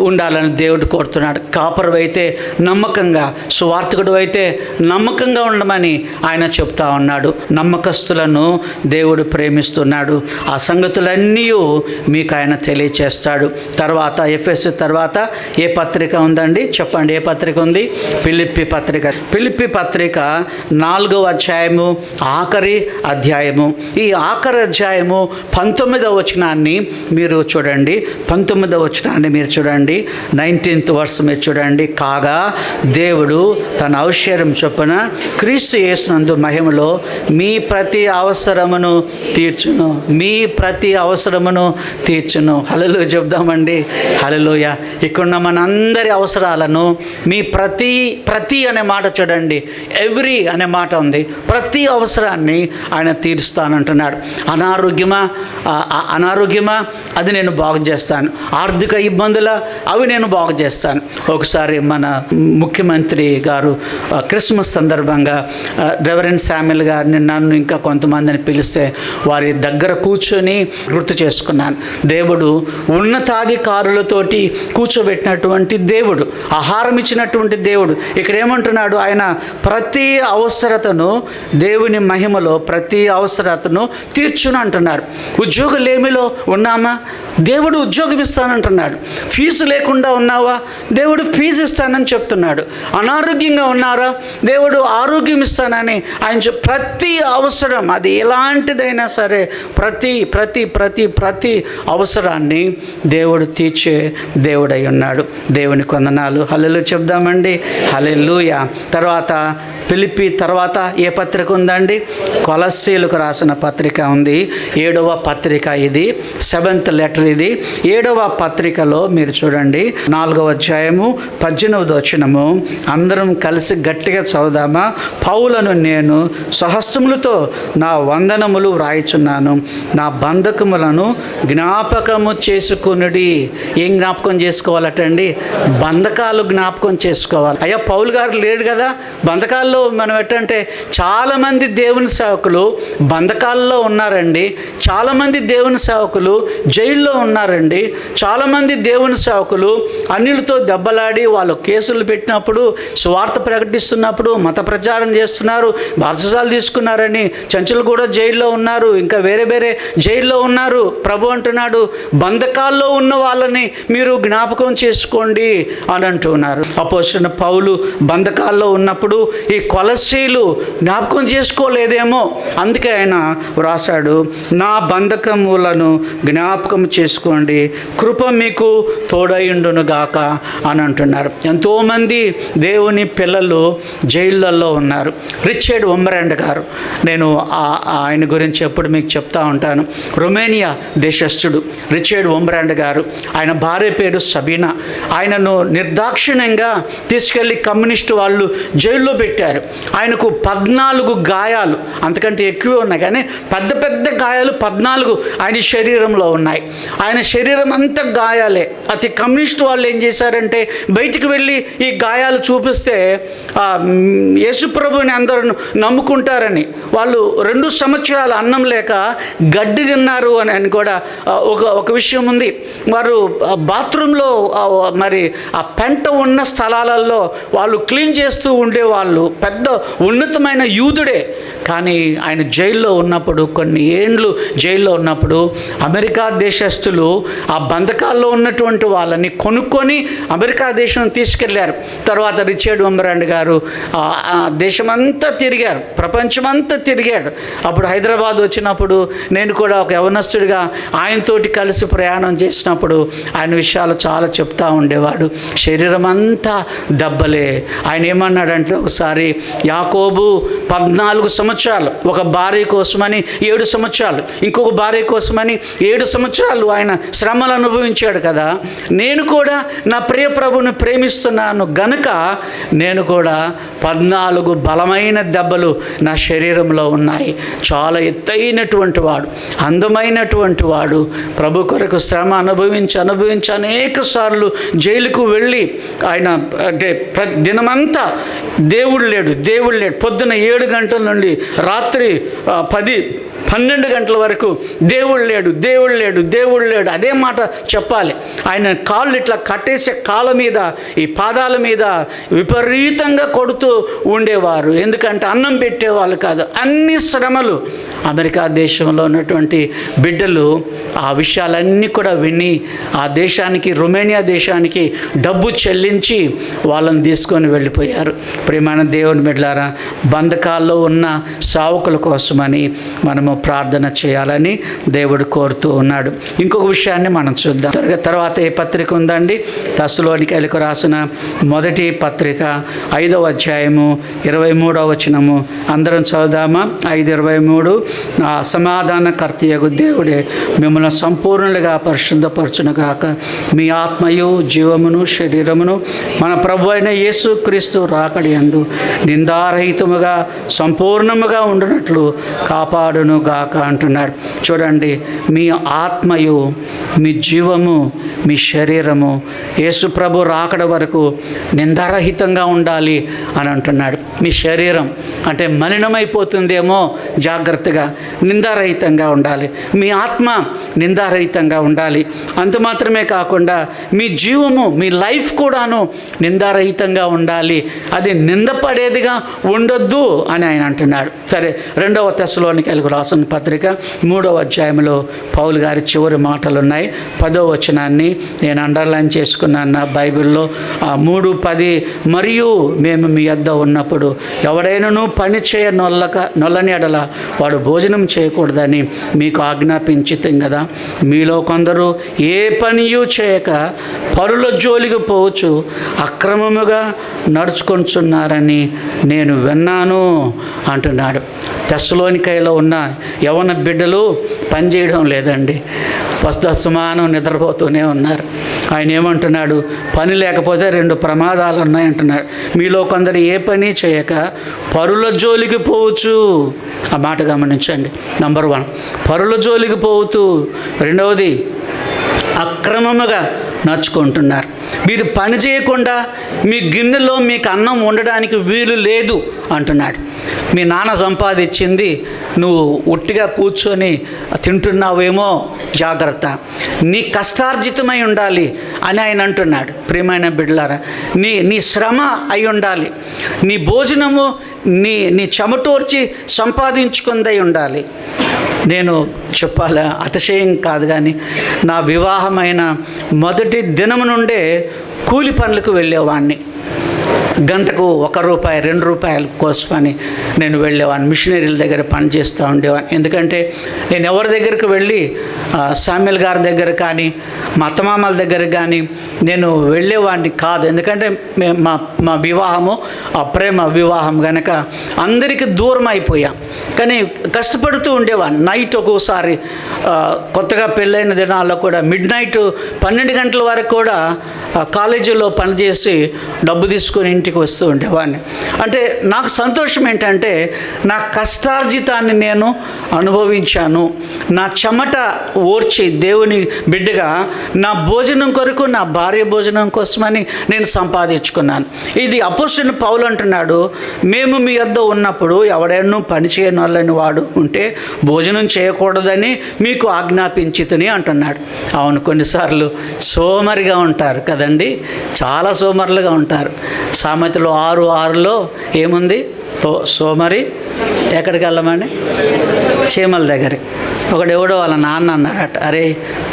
ఉండాలని దేవుడు కోరుతున్నాడు. కాపరు అయితే నమ్మకంగా, సువార్థకుడు అయితే నమ్మకంగా ఉండమని ఆయన చెప్తా ఉన్నాడు. నమ్మకస్తులను దేవుడు ప్రేమిస్తున్నాడు. ఆ సంగతులన్నీ మీకు ఆయన తెలియచేస్తాడు. తర్వాత ఎఫెసు తర్వాత ఏ పత్రిక ఉందండి? చెప్పండి, ఏ పత్రిక ఉంది? ఫిలిప్పీ పత్రిక 4వ అధ్యాయము ఆఖరి అధ్యాయము. ఈ ఆఖరి అధ్యాయము 19వ వచనాన్ని మీరు చూడండి. 19వ వచనాన్ని మీరు చూడండి. 19th వర్స్ మీరు చూడండి. కాగా దేవుడు తన ఐశ్వర్యం చొప్పున క్రీస్తు యేసునందు మహిమలో మీ ప్రతి అవసరమును తీర్చును. మీ ప్రతి అవసరమును తీర్చును. హల్లెలూయా చెప్దామండి. హల్లెలూయా. ఇక్కడున్న మనందరి అవసరాలను మీ ప్రతి అనే మాట చూడండి, ఎవ్రీ అనే మాట ఉంది. ప్రతి అవసరాన్ని ఆయన తీరుస్తానంటున్నాడు. అనారోగ్యమా అది నేను బాగు చేస్తాను. ఆర్థిక ఇబ్బందులా అవి నేను బాగు చేస్తాను. ఒకసారి మన ముఖ్యమంత్రి గారు క్రిస్మస్ సందర్భంగా రెవరెండ్ శామ్యుల్ గారిని, నన్ను ఇంకా కొంతమందిని పిలిస్తే వారి దగ్గర కూర్చొని గుర్తు చేసుకున్నాను. దేవుడు ఉన్నతాధికారులతోటి కూర్చోబెట్టినటువంటి దేవుడు, ఆహారం ఇచ్చినటువంటి దేవుడు. ఇక్కడ ఏమంటున్నాడు? ఆయన ప్రతి అవసరతను, దేవుని మహిమలో ప్రతి అవసరతను తీర్చును అంటున్నాడు. ఉద్యోగలేమిలో ఉన్నామా? దేవుడు ఉద్యోగం ఇస్తానంటున్నాడు. ఫీజు లేకుండా ఉన్నావా? దేవుడు ఫీజు ఇస్తానని చెప్తున్నాడు. అనారోగ్యంగా ఉన్నారా? దేవుడు ఆరోగ్యం ఇస్తానని ఆయన ప్రతి అవసరం, అది ఎలాంటిదైనా సరే, ప్రతి ప్రతి ప్రతి ప్రతి అవసరాన్ని దేవుడు తీర్చే దేవుడై ఉన్నాడు. దేవుని వందనాలు. హల్లెలూయా చెప్దామండి. హల్లెలూయా. తర్వాత ఫిలిప్పీ తర్వాత ఏ పత్రిక ఉందండి? కొలస్సీలకు రాసిన పత్రిక ఉంది. 7వ పత్రిక ఇది, 7th లెటర్ ఇది. 7వ పత్రికలో మీరు చూడండి, 4వ అధ్యాయము 18వ వచనము. అందరం కలిసి గట్టిగా చదువుదామా? పౌలను నేను స్వహస్తములతో నా వందనములు వ్రాయిచున్నాను, నా బంధకములను జ్ఞాపకము చేసుకొనుడి. ఏం జ్ఞాపకం చేసుకోవాలటండి? బంధకాలు జ్ఞాపకం చేసుకోవాలి. అయ్యా, పౌలు గారు లేడు కదా బంధకాల్లో. మనం ఎట్టంటే చాలామంది దేవుని సేవకులు బంధకాల్లో ఉన్నారండి. చాలామంది దేవుని సేవకులు జైల్లో ఉన్నారండి. చాలామంది దేవుని సేవకులు అన్యులతో దెబ్బలాడి వాళ్ళు కేసులు పెట్టినప్పుడు, సువార్త ప్రకటిస్తున్నప్పుడు, మత ప్రచారం చేస్తున్నారు, బాప్తిసాలు తీసుకున్నారని చంచులు కూడా జైల్లో ఉన్నారు, ఇంకా వేరే వేరే జైల్లో ఉన్నారు. ప్రభు అంటున్నాడు, బంధకాల్లో ఉన్న వాళ్ళని మీరు జ్ఞాపకం చేసుకోండి అని అంటున్నారు. అపోస్తలుడైన పౌలు బంధకాల్లో ఉన్నప్పుడు ఈ కొలస్సీలు జ్ఞాపకం చేసుకోలేదేమో, అందుకే ఆయన వ్రాసాడు, నా బంధకములను జ్ఞాపకం చేసుకోండి, కృప మీకు తోడయుండును గాక అని అంటున్నారు. ఎంతోమంది దేవుని పిల్లలు జైళ్ళల్లో ఉన్నారు. రిచర్డ్ ఒమ్రాండ్ గారు, నేను ఆయన గురించి ఎప్పుడు మీకు చెప్తా ఉంటాను. రొమేనియా దేశస్థుడు రిచర్డ్ ఒమ్రాండ్ గారు. ఆయన భార్య పేరు సబీనా. ఆయనను నిర్దాక్షిణ్యంగా తీసుకెళ్ళి కమ్యూనిస్టు వాళ్ళు జైల్లో పెట్టారు. ఆయనకు 14 గాయాలు, అంతకంటే ఎక్కువ ఉన్నాయి, కానీ పెద్ద పెద్ద గాయాలు 14 ఆయన శరీరంలో ఉన్నాయి. ఆయన శరీరం అంతా గాయాలే. అతి కమ్యూనిస్టు వాళ్ళు ఏం చేశారంటే, బయటికి వెళ్ళి ఈ గాయాలు చూపిస్తే యేసుప్రభుని అందరూ నమ్ముకుంటారని వాళ్ళు 2 సంవత్సరాలు అన్నం లేక గడ్డి తిన్నారు అని కూడా ఒక విషయం ఉంది. వారు బాత్రూంలో మరి ఆ పెంట ఉన్న స్థలాలలో వాళ్ళు క్లీన్ చేస్తూ ఉండేవాళ్ళు. పెద్ద ఉన్నతమైన యూదుడే. కానీ ఆయన జైల్లో ఉన్నప్పుడు, కొన్ని ఏండ్లు జైల్లో ఉన్నప్పుడు, అమెరికా దేశస్థులు ఆ బంధకాల్లో ఉన్నటువంటి వాళ్ళని కొనుక్కొని అమెరికా దేశం తీసుకెళ్లారు. తర్వాత రిచర్డ్ ఒమ్రాండ్ గారు దేశమంతా తిరిగారు, ప్రపంచమంతా తిరిగాడు. అప్పుడు హైదరాబాద్ వచ్చినప్పుడు నేను కూడా ఒక యవనస్తుడిగా ఆయనతోటి కలిసి ప్రయాణం చేసినప్పుడు ఆయన విషయాలు చాలా చెప్తా ఉండేవాడు. శరీరం అంతా దెబ్బలే. ఆయన ఏమన్నాడంటే, ఒకసారి యాకోబు 14 సంవత్సరాలు ఒక భార్య కోసమని 7 సంవత్సరాలు, ఇంకొక భార్య కోసమని 7 సంవత్సరాలు ఆయన శ్రమలు అనుభవించాడు కదా. నేను కూడా నా ప్రియ ప్రభుని ప్రేమిస్తున్నాను గనుక నేను కూడా 14 బలమైన దెబ్బలు నా శరీరంలో ఉన్నాయి. చాలా ఎత్తైనటువంటి వాడు, అందమైనటువంటి వాడు, ప్రభు కొరకు శ్రమ అనుభవించి అనేక సార్లు జైలుకు వెళ్ళి ఆయన అంటే దినమంతా దేవుడు లేడు. పొద్దున 7 గంటల నుండి రాత్రి 10-12 గంటల వరకు దేవుడు లేడు అదే మాట చెప్పాలి. ఆయన కాళ్ళు ఇట్లా కట్టేసే కాళ్ళ మీద, ఈ పాదాల మీద విపరీతంగా కొడుతూ ఉండేవారు. ఎందుకంటే అన్నం పెట్టేవాళ్ళు కాదు. అన్ని శ్రమలు. అమెరికా దేశంలో ఉన్నటువంటి బిడ్డలు ఆ విషయాలన్నీ కూడా విని ఆ దేశానికి, రొమేనియా దేశానికి డబ్బు చెల్లించి వాళ్ళని తీసుకొని వెళ్ళిపోయారు. ప్రియమైన దేవుని బిడ్డలారా, బంధకాల్లో ఉన్న సావుకుల కోసమని మనము ప్రార్థన చేయాలని దేవుడు కోరుతూ ఉన్నాడు. ఇంకొక విషయాన్ని మనం చూద్దాం. తర్వాత ఏ పత్రిక ఉందండి? తెస్సలోనికైలకు రాసిన మొదటి పత్రిక 5వ అధ్యాయము 23వ వచనము అందరం చదువుదామా? 5:23. సమాధానకర్తయగు దేవుడే మిమ్మల్ని సంపూర్ణులుగా పరిశుద్ధపరచునుగాక, మీ ఆత్మయు జీవమును శరీరమును మన ప్రభు అయిన యేసుక్రీస్తు రాకడి యందు నిందారహితముగా సంపూర్ణముగా ఉండునట్లు కాపాడును గాక అంటున్నాడు. చూడండి, మీ ఆత్మయు, మీ జీవము, మీ శరీరము యేసు ప్రభు రాకడ వరకు నిందారహితంగా ఉండాలి అని అంటున్నాడు. మీ శరీరం అంటే మలినమైపోతుందేమో, జాగ్రత్తగా నిందారహితంగా ఉండాలి. మీ ఆత్మ నిందారహితంగా ఉండాలి. అంత మాత్రమే కాకుండా మీ జీవము, మీ లైఫ్ కూడాను నిందారహితంగా ఉండాలి. అది నిందపడేదిగా ఉండొద్దు అని ఆయన అంటున్నాడు. సరే, 2వ తెస్సలోనికైలకు రాసిన పత్రిక 3వ అధ్యాయంలో పౌలు గారి చివరి మాటలు ఉన్నాయి. 10వ వచనాన్ని నేను అండర్లైన్ చేసుకున్నాను నా బైబిల్లో. 3:10 మరియు మేము మీ యొద్ద ఉన్నప్పుడు ఎవడైనాను పని చేయ నొల్లని ఎడల వాడు భోజనం చేయకూడదని మీకు ఆజ్ఞాపించితం కదా. మీలో కొందరు ఏ పనియూ చేయక పరుల జోలికి పోవచ్చు అక్రమముగా నడుచుకొంచున్నారని నేను విన్నాను అంటున్నాడు. తెస్సలోనికైలో ఉన్న యవన బిడ్డలు పనిచేయడం లేదండి, వస్తమానం నిద్రపోతూనే ఉన్నారు. ఆయన ఏమంటున్నాడు? పని లేకపోతే 2 ప్రమాదాలు ఉన్నాయంటున్నాడు. మీలో కొందరు ఏ పని చేయక పరుల జోలికి పోవచ్చు. ఆ మాట గమనించండి. నంబర్ 1 పరుల జోలికి పోతూ, 2వది అక్రమముగా నడుచుకుంటున్నారు. మీరు పని చేయకుండా మీ గిన్నెలో మీకు అన్నం ఉండడానికి వీలు లేదు అంటున్నాడు. మీ నాన్న సంపాదించింది నువ్వు ఉట్టిగా కూర్చొని తింటున్నావేమో, జాగ్రత్త. నీ కష్టార్జితమై ఉండాలి అని ఆయన అంటున్నాడు. ప్రియమైన బిడ్డలారా, నీ శ్రమ అయి ఉండాలి. నీ భోజనము నీ చెమటోర్చి సంపాదించుకుందై ఉండాలి. నేను చెప్పాలా, అతిశయం కాదు కానీ నా వివాహమైన మొదటి దినం నుండే కూలి పనులకు వెళ్ళేవాడిని. గంటకు ₹1 ₹2 కోసమని నేను వెళ్ళేవాడిని. మిషనరీల దగ్గర పనిచేస్తూ ఉండేవాడిని. ఎందుకంటే నేను ఎవరి దగ్గరికి వెళ్ళి శామ్యుల్ గారి దగ్గర కానీ మా అత్తమామల దగ్గర కానీ నేను వెళ్ళేవాడిని కాదు. ఎందుకంటే మా వివాహము ప్రేమ వివాహం కనుక అందరికీ దూరం అయిపోయాం. కానీ కష్టపడుతూ ఉండేవాడిని. నైట్ ఒక్కోసారి కొత్తగా పెళ్ళైన దినాల్లో కూడా మిడ్ నైట్ 12 గంటల వరకు కూడా కాలేజీలో పనిచేసి డబ్బు తీసుకొని ఇంటికి వస్తూ ఉండేవాడిని. అంటే నాకు సంతోషం ఏంటంటే నా కష్టార్జితాన్ని నేను అనుభవించాను. నా చెమట ఓర్చి దేవుని బిడ్డగా నా భోజనం కొరకు, నా భార్య భోజనం కోసమని నేను సంపాదించుకున్నాను. ఇది అపోస్తలుడైన పౌలు అంటున్నాడు, మేము మీ వద్ద ఉన్నప్పుడు ఎవడైనా పని చేయని వాళ్ళని వాడు ఉంటే భోజనం చేయకూడదని మీకు ఆజ్ఞాపించితిని అంటున్నాడు. అవును, కొన్నిసార్లు సోమరిగా ఉంటారు కదండి, చాలా సోమరులుగా ఉంటారు. సామెతలు 6:6లో ఏముంది? సోమరి ఎక్కడికి వెళ్ళమని? చీమల దగ్గర. ఒకడెవడో వాళ్ళ నాన్న అన్నాడట, అరే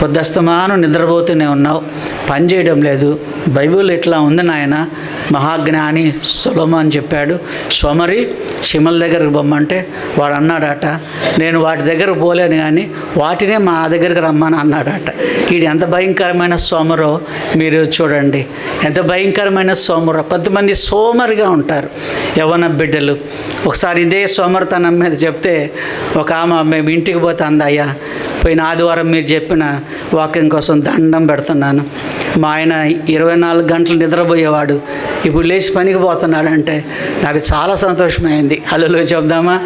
పొద్దస్తమానం నిద్రపోతూనే ఉన్నావు, పని చేయడం లేదు, బైబిల్ ఇట్లా ఉంది నాయన, మహాజ్ఞాని సొలొమోను చెప్పాడు సోమరి చీమల దగ్గరకు పొమ్మంటే వాడు అన్నాడట, నేను వాటి దగ్గరకు పోలేను కానీ వాటినే మా దగ్గరికి రమ్మని అన్నాడట. వీడు ఎంత భయంకరమైన సోమరో మీరు చూడండి, ఎంత భయంకరమైన సోమరో. కొంతమంది సోమరిగా ఉంటారు యవ్వన బిడ్డలు. ఒకసారి ఇదే సోమరితనం మీద చెప్తే ఒక ఆమె మేము ఇంటికి పోతే అందయ్యా, పోయిన ఆదివారం మీరు చెప్పిన వాక్యం కోసం దండం పెడుతున్నాను, మా ఆయన 24 గంటలు నిద్రపోయేవాడు, ఇప్పుడు లేచి పనికి పోతున్నాడంటే నాకు చాలా సంతోషమైంది. హల్లెలూయా చెప్దామా?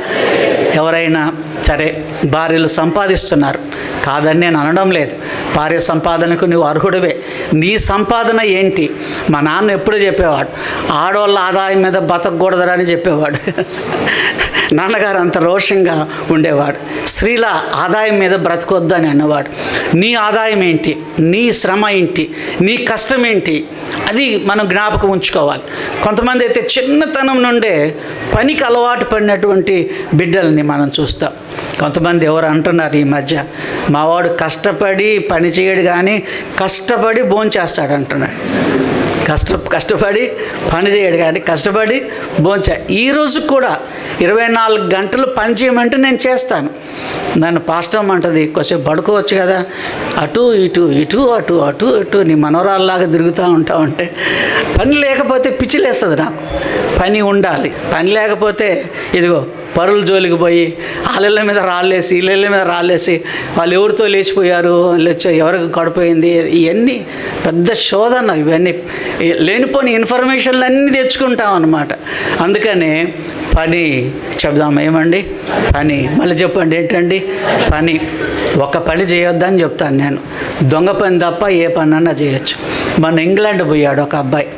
ఎవరైనా సరే భార్యలు సంపాదిస్తున్నారు కాదని నేను అనడం లేదు. భార్య సంపాదనకు నువ్వు అర్హుడివే. నీ సంపాదన ఏంటి? మా నాన్న ఎప్పుడు చెప్పేవాడు, ఆడవాళ్ళ ఆదాయం మీద బతకూడదని అని చెప్పేవాడు. నాన్నగారు అంత రోషంగా ఉండేవాడు. స్త్రీల ఆదాయం మీద బ్రతకొద్దు అని అన్నవాడు. నీ ఆదాయం ఏంటి? నీ శ్రమ ఏంటి? నీ కష్టం ఏంటి? అది మనం జ్ఞాపకం ఉంచుకోవాలి. కొంతమంది అయితే చిన్నతనం నుండే పనికి అలవాటు పడినటువంటి బిడ్డల్ని మనం చూస్తాం. కొంతమంది ఎవరు అంటున్నారు ఈ మధ్య, మావాడు కష్టపడి పని చేయడు కానీ కష్టపడి భోంచేస్తాడు అంటున్నాడు. కష్టపడి పని చేయడు కానీ కష్టపడి భోంచే. ఈరోజు కూడా 24 గంటలు పని చేయమంటే నేను చేస్తాను. నన్ను పాస్టర్ అంటది, కొంచెం పడుకోవచ్చు కదా, అటు ఇటు ఇటు అటు అటు ఇటు నీ మనోరాల్లాగా తిరుగుతూ ఉంటావంటే. పని లేకపోతే పిచ్చిలేస్తుంది నాకు. పని ఉండాలి. పని లేకపోతే ఇదిగో పరుల జోలికి పోయి వాళ్ళ మీద రాళ్ళేసి వీళ్ళ మీద రాళ్ళేసి వాళ్ళు ఎవరితో లేచిపోయారు, ఎవరికి కడిపోయింది, ఇవన్నీ పెద్ద శోధన. ఇవన్నీ లేనిపోని ఇన్ఫర్మేషన్లు అన్నీ తెచ్చుకుంటాం అన్నమాట. అందుకనే పని చెప్దాం. ఏమండి పని? మళ్ళీ చెప్పండి ఏంటండి పని? ఒక పని చేయొద్దని చెప్తాను నేను. దొంగ పని తప్ప ఏ పని అన్నా చేయొచ్చు. మన ఇంగ్లాండ్ పోయాడు ఒక అబ్బాయి,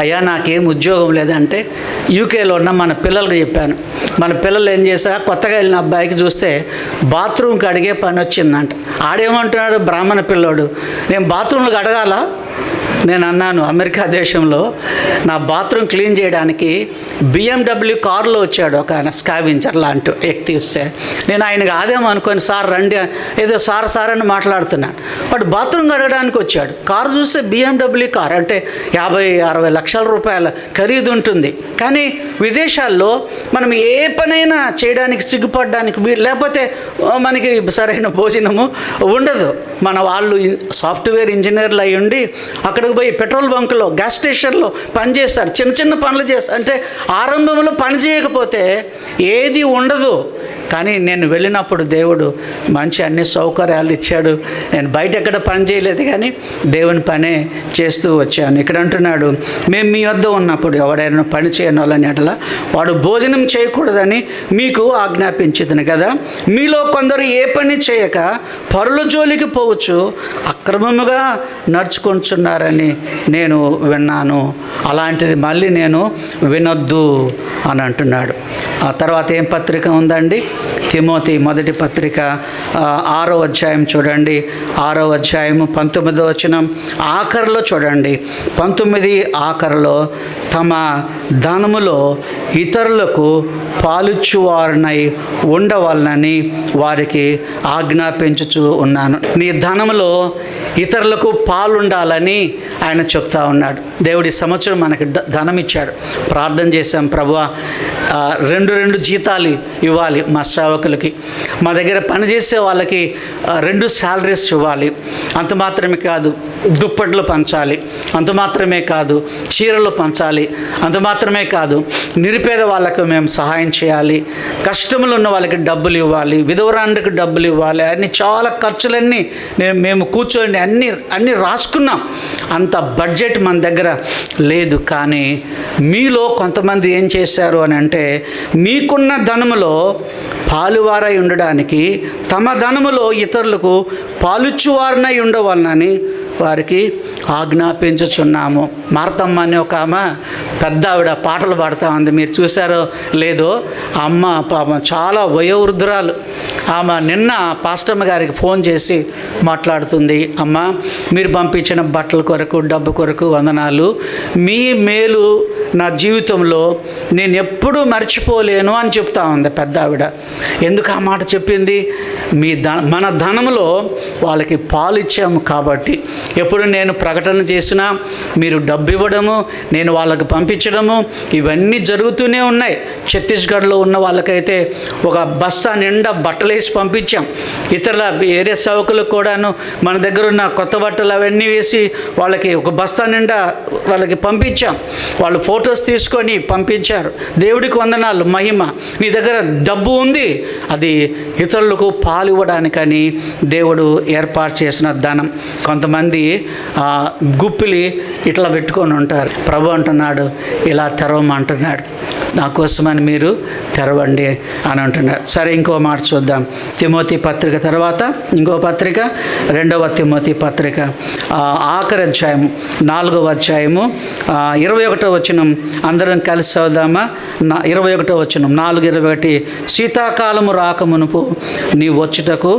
అయ్యా నాకేం ఉద్యోగం లేదంటే యూకేలో ఉన్న మన పిల్లలకి చెప్పాను. మన పిల్లలు ఏం చేశారు, కొత్తగా వెళ్ళిన అబ్బాయికి చూస్తే బాత్రూమ్కి అడిగే పని వచ్చిందంట. ఆడేమంటున్నాడు బ్రాహ్మణ పిల్లోడు, నేను బాత్రూమ్లకు అడగాల? నేను అన్నాను, అమెరికా దేశంలో నా బాత్రూమ్ క్లీన్ చేయడానికి BMW కారులో వచ్చాడు ఒక స్కావెంజర్ లాంటి వ్యక్తి వస్తే, నేను ఆయనకి ఆదేమో అనుకొని సార్ రండి ఏదో సార్ అని మాట్లాడుతున్నాను. వాడు బాత్రూమ్ కడగడానికి వచ్చాడు. కారు చూస్తే BMW కారు, అంటే 50-60 లక్షల రూపాయల ఖరీదు ఉంటుంది. కానీ విదేశాల్లో మనం ఏ పనైనా చేయడానికి సిగ్గుపడడానికి లేకపోతే మనకి సరైన భోజనము ఉండదు. మన వాళ్ళు సాఫ్ట్వేర్ ఇంజనీర్లు అయ్యి ఉండి అక్కడికి పోయి పెట్రోల్ బంకులో గ్యాస్ స్టేషన్లో పనిచేస్తారు, చిన్న పనులు చేస్తారు. అంటే ఆరంభంలో పని చేయకపోతే ఏది ఉండదు. కానీ నేను వెళ్ళినప్పుడు దేవుడు మంచి అన్ని సౌకర్యాలు ఇచ్చాడు. నేను బయట ఎక్కడ పని చేయలేదు కానీ దేవుని పనే చేస్తూ వచ్చాను. ఇక్కడ అంటున్నాడు, మేము మీ వద్ద ఉన్నప్పుడు ఎవడైనా పని చేయని వాళ్ళని అట్లా వాడు భోజనం చేయకూడదని మీకు ఆజ్ఞాపించుతుంది కదా. మీలో కొందరు ఏ పని చేయక పరుల జోలికి పోవచ్చు, అక్రమముగా నడుచుకుంటున్నారని నేను విన్నాను. అలాంటిది మళ్ళీ నేను వినొద్దు అని అంటున్నాడు. ఆ తర్వాత ఏం పత్రిక ఉందండి? తిమోతి మొదటి పత్రిక 6వ అధ్యాయం చూడండి. 6వ అధ్యాయము 19వ వచనం ఆఖరిలో చూడండి. 19 ఆఖరిలో, తమ ధనములో ఇతరులకు పాలుచ్చువారినై ఉండవలనని వారికి ఆజ్ఞాపించుచు ఉన్నాను. నీ ధనములో ఇతరులకు పాలుండాలని ఆయన చెప్తా ఉన్నాడు. దేవుడి సంవత్సరం మనకి ధనం ఇచ్చాడు. ప్రార్థన చేశాం, ప్రభువా 2 జీతాలు ఇవ్వాలి మా సేవకులకి, మా దగ్గర పనిచేసే వాళ్ళకి 2 శాలరీస్ ఇవ్వాలి. అంత మాత్రమే కాదు, దుప్పట్లు పంచాలి. అంత మాత్రమే కాదు, చీరలు పంచాలి. అంత మాత్రమే కాదు, నిరుపేద వాళ్ళకు మేము సహాయం చేయాలి, కష్టములు ఉన్న వాళ్ళకి డబ్బులు ఇవ్వాలి, విధవరాండ్రికి డబ్బులు ఇవ్వాలి. అన్ని చాలా ఖర్చులన్నీ మేము కూర్చొని అన్నీ రాసుకున్నాం. అంత బడ్జెట్ మన దగ్గర లేదు. కానీ మీలో కొంతమంది ఏం చేశారు అని అంటే, మీకున్న ధనములో పాలువారై ఉండడానికి తమ ధనములో ఇతరులకు పాలుచ్చువారనై ఉండవాలని వారికి ఆజ్ఞాపించుచున్నాము. మార్తమ్మ అనే ఒక ఆమె పెద్ద ఆవిడ పాటలు పాడుతూ ఉంది. మీరు చూసారో లేదో, అమ్మ పాపం చాలా వయోవృద్ధురాలు. ఆమె నిన్న పాస్టమ్మ గారికి ఫోన్ చేసి మాట్లాడుతుంది, అమ్మ మీరు పంపించిన బట్టల కొరకు డబ్బు కొరకు వందనాలు, మీ మేలు నా జీవితంలో నేను ఎప్పుడూ మర్చిపోలేను అని చెప్తా ఉంది పెద్ద ఆవిడ. ఎందుకు ఆ మాట చెప్పింది? మన ధనములో వాళ్ళకి పాలు ఇచ్చాము కాబట్టి ఎప్పుడు నేను ప్రకటన చేసినా మీరు డబ్బు ఇవ్వడము, నేను వాళ్ళకి పంపించడము, ఇవన్నీ జరుగుతూనే ఉన్నాయి. ఛత్తీస్గఢ్లో ఉన్న వాళ్ళకైతే ఒక బస్తా నిండా బట్టలు వేసి పంపించాం. ఇతరుల వేరే సేవకులకు కూడాను మన దగ్గర ఉన్న కొత్త బట్టలు అవన్నీ వేసి వాళ్ళకి ఒక బస్తా నిండా వాళ్ళకి పంపించాం. వాళ్ళు ఫొటోస్ తీసుకొని పంపించారు. దేవుడికి వందనాలు, మహిమ. నీ దగ్గర డబ్బు ఉంది, అది ఇతరులకు పాలు ఇవ్వడానికని దేవుడు ఏర్పాటు చేసిన ధనం. కొంతమంది గుప్పిలి ఇట్లా పెట్టుకొని ఉంటారు. ప్రభు అంటున్నాడు, ఇలా తెరవమంటున్నాడు, నా కోసమని మీరు తెరవండి అని అంటున్నారు. సరే, ఇంకో మాట చూద్దాం. తిమోతి పత్రిక తర్వాత ఇంకో పత్రిక, 2వ తిమోతి పత్రిక ఆఖరి అధ్యాయము 4వ అధ్యాయము 21వ వచనం అందరం కలిసి చదువుదామా? 21వ వచనం 4:21. శీతాకాలము రాకమునుపు నీ వచ్చుటకు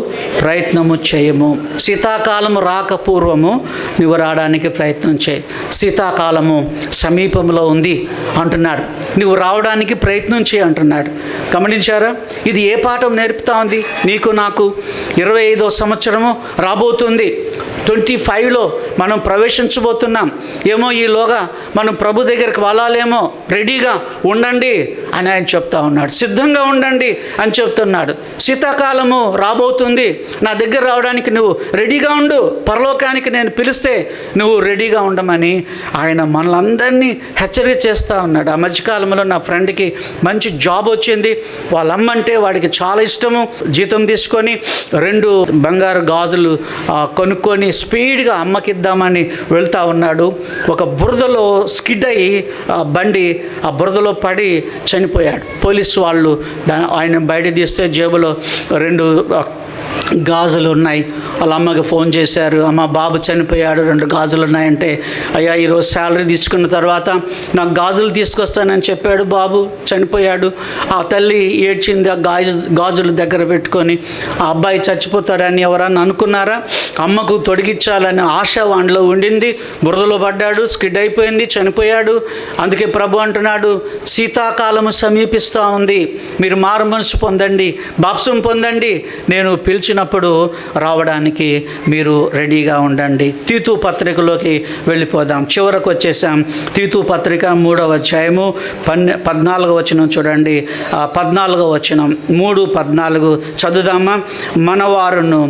ప్రయత్నము చేయము. శీతాకాలము రాక పూర్వము నువ్వు రావడానికి ప్రయత్నం చేయి. శీతాకాలము సమీపంలో ఉంది అంటున్నాడు, నువ్వు రావడానికి ప్రయత్నం చేయి అంటున్నాడు. గమనించారా? ఇది ఏ పాఠం నేర్పుతా ఉంది నీకు నాకు? 25వ సంవత్సరము రాబోతుంది. 25లో మనం ప్రవేశించబోతున్నాం. ఏమో ఈలోగా మనం ప్రభు దగ్గరికి వెళ్ళాలేమో, రెడీగా ఉండండి అని ఆయన చెప్తా ఉన్నాడు. సిద్ధంగా ఉండండి అని చెప్తున్నాడు. శీతాకాలము రాబోతుంది, నా దగ్గర రావడానికి నువ్వు రెడీగా ఉండు. పరలోకానికి నేను పిలిస్తే నువ్వు రెడీగా ఉండమని ఆయన మనలందరినీ హెచ్చరిక చేస్తూ ఉన్నాడు. ఆ మధ్యకాలంలో నా ఫ్రెండ్కి మంచి జాబ్ వచ్చింది. వాళ్ళ అమ్మంటే వాడికి చాలా ఇష్టము. జీతం తీసుకొని 2 బంగారు గాజులు కొనుక్కొని స్పీడ్గా అమ్మకిద్దామని వెళ్తూ ఉన్నాడు. ఒక బురదలో స్కిడ్ అయ్యి బండి ఆ బురదలో పడి చనిపోయాడు. పోలీసు వాళ్ళు ఆయన బయట తీస్తే జేబులో 2 గాజులు ఉన్నాయి. వాళ్ళ అమ్మకి ఫోన్ చేశారు, అమ్మ బాబు చనిపోయాడు, 2 గాజులు ఉన్నాయంటే, అయ్యా ఈరోజు శాలరీ తీసుకున్న తర్వాత నాకు గాజులు తీసుకొస్తానని చెప్పాడు, బాబు చనిపోయాడు. ఆ తల్లి ఏడ్చింది. ఆ గాజులు దగ్గర పెట్టుకొని ఆ అబ్బాయి చచ్చిపోతాడని ఎవరన్నా అనుకున్నారా? అమ్మకు తొడిగించాలని ఆశ వాడిలో ఉండింది. బురదలో పడ్డాడు, స్కిడ్ అయిపోయింది, చనిపోయాడు. అందుకే ప్రభు అంటున్నాడు, శీతాకాలము సమీపిస్తూ ఉంది, మీరు మారు మనసు పొందండి, బాప్సం పొందండి, నేను పిలిచినప్పుడు రావడానికి మీరు రెడీగా ఉండండి. తీతు పత్రికలోకి వెళ్ళిపోదాం. చివరకు వచ్చేసాం. తీతు పత్రిక 3వ అధ్యాయము 14వ వచనం చూడండి. 14వ వచనం 3:14 చదువుదామా? మనవారును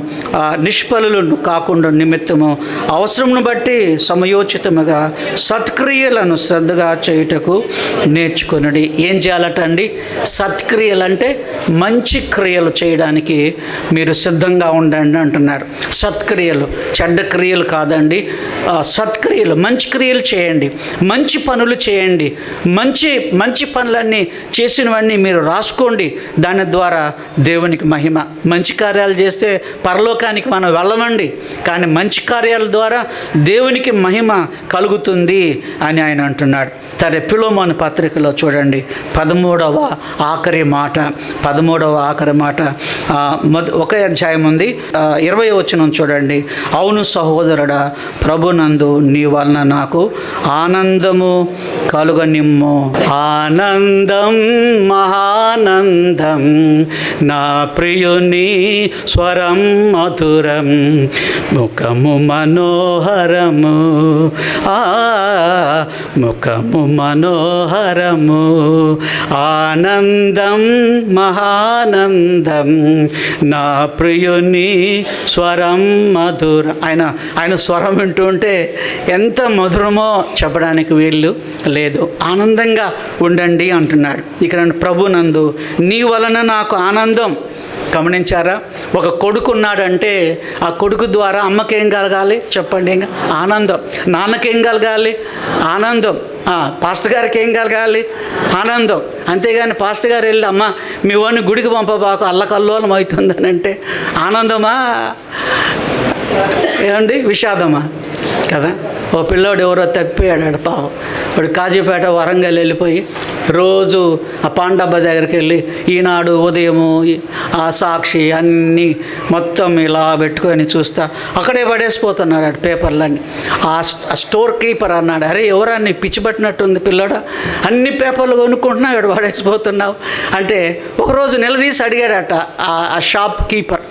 నిష్ఫలులను కాకుండా నిమిత్తము అవసరమును బట్టి సమయోచితముగా సత్క్రియలను శ్రద్ధగా చేయుటకు నేర్చుకొనుడి. ఏం చేయాలట అండి? సత్క్రియలంటే మంచి క్రియలు చేయడానికి మీరు సిద్ధంగా ఉండండి అంటున్నారు. సత్క్రియలు, చెడ్డ క్రియలు కాదండి, సత్క్రియలు, మంచి క్రియలు చేయండి, మంచి పనులు చేయండి. మంచి పనులన్నీ చేసినవన్నీ మీరు రాసుకోండి. దాని ద్వారా దేవునికి మహిమ. మంచి కార్యాలు చేస్తే పరలోకానికి మనం వెళ్ళమండి, కానీ మంచి కార్యాల ద్వారా దేవునికి మహిమ కలుగుతుంది అని ఆయన అంటున్నాడు. సరే, ఫిలోమోను పత్రికలో చూడండి 13వ ఆఖరి మాట ఒకే అధ్యాయం ఉంది, 20వ వచనం చూడండి. అవును సహోదరుడా, ప్రభునందు నీ వలన నాకు ఆనందము కలుగనిమ్ము. ఆనందం మహానందం, నా ప్రియుని స్వరం మధురం, ముఖము మనోహరము, ముఖము మనోహరము. ఆనందం మహానందం, నా ప్రియుని స్వరం మధురం. ఆయన స్వరం వింటుంటే ఎంత మధురమో చెప్పడానికి వీళ్ళు లేదు. ఆనందంగా ఉండండి అంటున్నాడు. ఇక్కడ ప్రభునందు నీ వలన నాకు ఆనందం. గమనించారా? ఒక కొడుకు ఉన్నాడంటే ఆ కొడుకు ద్వారా అమ్మకేం కలగాలి చెప్పండి? ఆనందం. నాన్నకేం కలగాలి? ఆనందం. పాస్టర్ గారికి ఏం కలగాలి? ఆనందం. అంతేగాని పాస్టర్ గారు వెళ్ళి అమ్మ మీ వాడిని గుడికి పంపబాకు అల్లకల్లోలం అవుతుందని అంటే ఆనందమా ఏమండి? విషాదమా? కదా. ఓ పిల్లోడు ఎవరో తప్పిపోయాడు పాపం. వాడు కాజీపేట వరంగల్ వెళ్ళిపోయి రోజు ఆ పాండబ్బ దగ్గరికి వెళ్ళి ఈనాడు ఉదయము ఆ సాక్షి అన్నీ మొత్తం ఇలా పెట్టుకొని చూస్తా అక్కడే పడేసిపోతున్నాడు పేపర్లన్నీ. ఆ స్టోర్ కీపర్ అన్నాడు, అరే ఎవరన్నీ పిచ్చి పట్టినట్టుంది పిల్లోడా, అన్ని పేపర్లు కొనుక్కుంటున్నావు, ఇక్కడ పడేసిపోతున్నావు అంటే ఒకరోజు నిలదీసి అడిగాడట ఆ షాప్ కీపర్,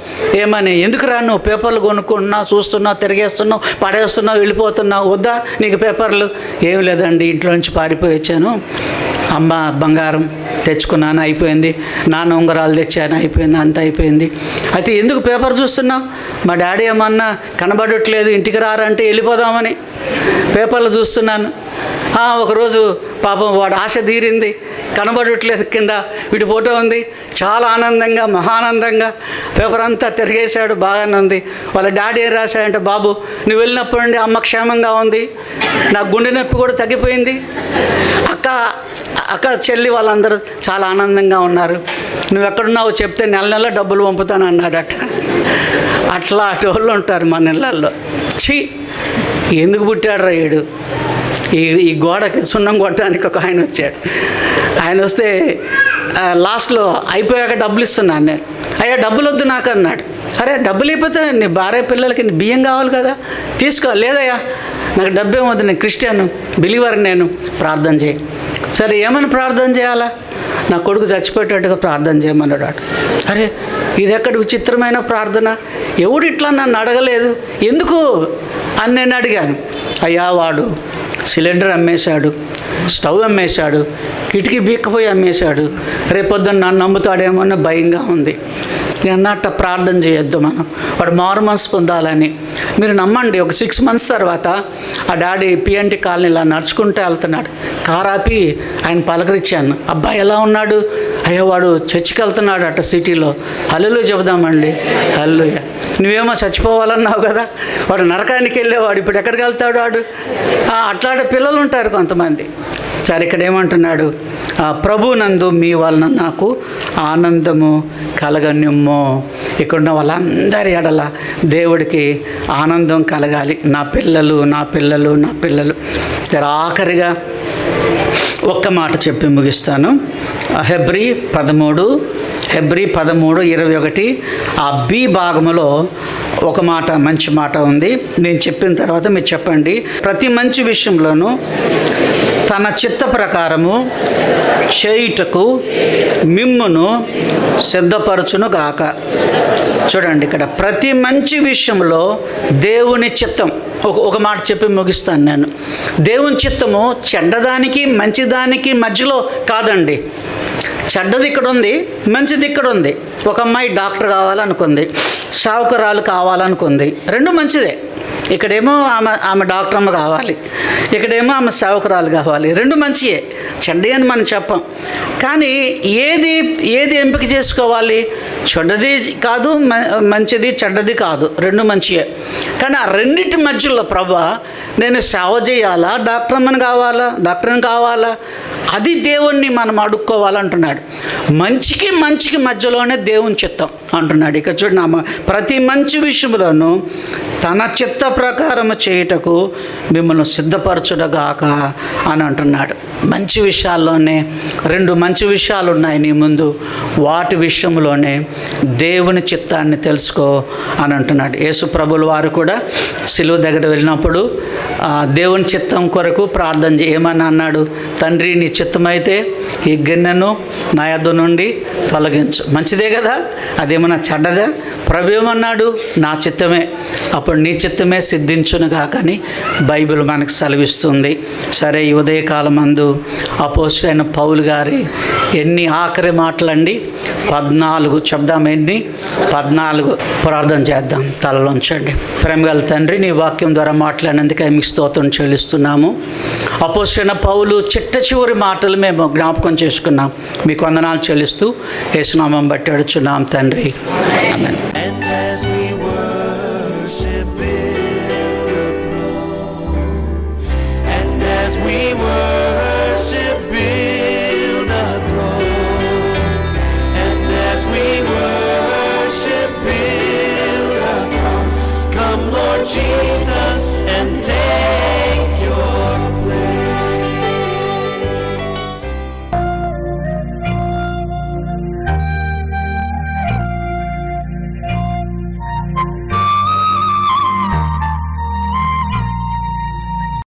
ఏమని, ఎందుకురా నువ్వు పేపర్లు కొనుక్కుంటున్నావు, చూస్తున్నావు, తిరిగేస్తున్నావు, పడేస్తున్నావు, వెళ్ళిపోతున్నావు, వద్దా నీకు పేపర్లు? ఏం లేదండి, ఇంట్లో నుంచి పారిపోయి వచ్చాను, అమ్మ బంగారం తెచ్చుకున్నాను అయిపోయింది, నాన్న ఉంగరాలు తెచ్చాను అయిపోయింది, అంత అయిపోయింది. అయితే ఎందుకు పేపర్ చూస్తున్నావు? మా డాడీ ఏమన్నా కనబడట్లేదు, ఇంటికి రారంటే వెళ్ళిపోదామని పేపర్లు చూస్తున్నాను. ఒకరోజు పాపం వాడు ఆశ తీరింది, కనబడట్లేదు, కింద వీడి ఫోటో ఉంది, చాలా ఆనందంగా మహానందంగా పేపర్ అంతా తిరిగేశాడు, బాగానే ఉంది. వాళ్ళ డాడీ ఏం రాశాడంటే, బాబు నువ్వు వెళ్ళినప్పుడు నుండి అమ్మ క్షేమంగా ఉంది, నాకు గుండె నొప్పి కూడా తగ్గిపోయింది, అక్క చెల్లి వాళ్ళందరూ చాలా ఆనందంగా ఉన్నారు, నువ్వు ఎక్కడున్నావో చెప్తే నెల నెల డబ్బులు పంపుతాను అన్నాడట. అట్లా అటు వాళ్ళు ఉంటారు మన ఇళ్ళల్లో. ఎందుకు పుట్టాడు రా వీడు? ఈ గోడకి సున్నం కొట్టడానికి ఒక ఆయన వచ్చాడు. ఆయన వస్తే లాస్ట్లో అయిపోయాక డబ్బులు ఇస్తున్నాను నేను. అయ్యా డబ్బులు వద్దు నాకు అన్నాడు. అరే డబ్బులు అయిపోతే నీ భార్య పిల్లలకి బియ్యం కావాలి కదా, తీసుకో. లేదయ్యా నాకు డబ్బేం వద్దు, నేను క్రిస్టియన్ బిలీవర్, నేను ప్రార్థన చేయి. సరే ఏమని ప్రార్థన చేయాలా? నా కొడుకు చచ్చిపోయేటట్టుగా ప్రార్థన చేయమన్నాడు. అరే ఇది ఎక్కడ విచిత్రమైన ప్రార్థన, ఎవడు ఇట్లా నన్ను అడగలేదు, ఎందుకు అని నేను అడిగాను. అయ్యా వాడు సిలిండర్ అమ్మేశాడు, స్టవ్ అమ్మేశాడు, కిటికీ బీక్కపోయి అమ్మేశాడు, రేపొద్దున్న నన్ను నమ్ముతాడేమో అన్న భయంగా ఉంది. నేను అన్నట్టు ప్రార్థన చేయొద్దు మనం, వాడు మారు మనసు పొందాలని. మీరు నమ్మండి, ఒక 6 months తర్వాత ఆ డాడీ పిఎన్టీ కాలనీలా నడుచుకుంటూ వెళ్తున్నాడు, కారు ఆపి ఆయన పలకరించాను, అబ్బాయి ఎలా ఉన్నాడు? అయ్యో వాడు చర్చికి వెళ్తున్నాడు అట సిటీలో, హల్లెలూయా చెబుదామండి, హల్లెలూయా. నువ్వేమో చచ్చిపోవాలన్నావు కదా, వాడు నరకానికి వెళ్ళేవాడు, ఇప్పుడు ఎక్కడికి వెళ్తాడు వాడు? అట్లాంటి పిల్లలు ఉంటారు కొంతమంది. సరే ఇక్కడ ఏమంటున్నాడు, ప్రభునందు మీ వలన నాకు ఆనందము కలగనిమ్ము. ఇక్కడున్న వాళ్ళందరి ఎడల దేవుడికి ఆనందం కలగాలి. నా పిల్లలు నా పిల్లలు నా పిల్లలు. ఆఖరిగా ఒక్క మాట చెప్పి ముగిస్తాను. హెబ్రీ 13:21 ఆ బి భాగములో ఒక మాట, మంచి మాట ఉంది. నేను చెప్పిన తర్వాత మీరు చెప్పండి. ప్రతి మంచి విషయంలోనూ తన చిత్త ప్రకారము చేయుటకు మిమ్మును సిద్ధపరచును గాక. చూడండి ఇక్కడ ప్రతి మంచి విషయంలో దేవుని చిత్తం. ఒక మాట చెప్పి ముగిస్తాను నేను. దేవుని చిత్తము చెడ్డదానికి మంచిదానికి మధ్యలో కాదండి. చెడ్డది ఇక్కడ ఉంది, మంచిది ఇక్కడ ఉంది. ఒక అమ్మాయి డాక్టర్ కావాలనుకుంది, సావుకరాలు కావాలనుకుంది, రెండు మంచిదే. ఇక్కడేమో ఆమె డాక్టర్ అమ్మ కావాలి, ఇక్కడేమో ఆమె సేవకురాలు కావాలి, రెండు మంచియే, చెడ్డీ అని మనం చెప్పం. కానీ ఏది ఎంపిక చేసుకోవాలి? చెడ్డది కాదు, మంచిది చెడ్డది కాదు, రెండు మంచియే. కానీ ఆ రెండింటి మధ్యలో ప్రభువా నేను సేవ చేయాలా, డాక్టర్ అమ్మని కావాలా, అది దేవుణ్ణి మనం అడుక్కోవాలంటున్నాడు. మంచికి మధ్యలోనే దేవుని చిత్తం అంటున్నాడు. ఇక చూడండి, ప్రతి మంచి విషయంలోనూ తన చిత్త ప్రకారం చేయుటకు మిమ్మల్ని సిద్ధపరచుడగాక అని అంటున్నాడు. మంచి విషయాల్లోనే 2 మంచి విషయాలు ఉన్నాయి నీ ముందు, వాటి విషయంలోనే దేవుని చిత్తాన్ని తెలుసుకో అని అంటున్నాడు. యేసు ప్రభుల వారు కూడా సిలువ దగ్గర వెళ్ళినప్పుడు దేవుని చిత్తం కొరకు ప్రార్థన ఏమని అన్నాడు? తండ్రి, నీ చిత్తమైతే ఈ గిన్నెను నా యొద్ద నుండి తొలగించు. మంచిదే కదా, అదేమన్నా చెడ్డదా? ప్రభు ఏమన్నాడు? నా చిత్తమే. అప్పుడు నీ చిత్తమే సిద్ధించునుగా కానీ బైబిల్ మనకు సెలవిస్తుంది. సరే, ఈ ఉదయకాలం మందు అపోస్తలుడైన పౌలు గారి ఎన్ని ఆఖరి మాటలండి? 14 చెప్దాం. ఎన్ని? 14. ప్రార్థన చేద్దాం. తలలోంచండి. ప్రేమగల తండ్రి, నీ వాక్యం ద్వారా మాట్లాడినందుకే మీకు స్తోత్రం చెల్లిస్తున్నాము. అపోస్తలుడైన పౌలు చిట్ట చివరి మాటలు మేము జ్ఞాపకం చేసుకున్నాం. మీకు వందనాలు చెల్లిస్తూ యేసునామం బట్టి అడుచున్నాం తండ్రి. ఆమేన్. Jesus, and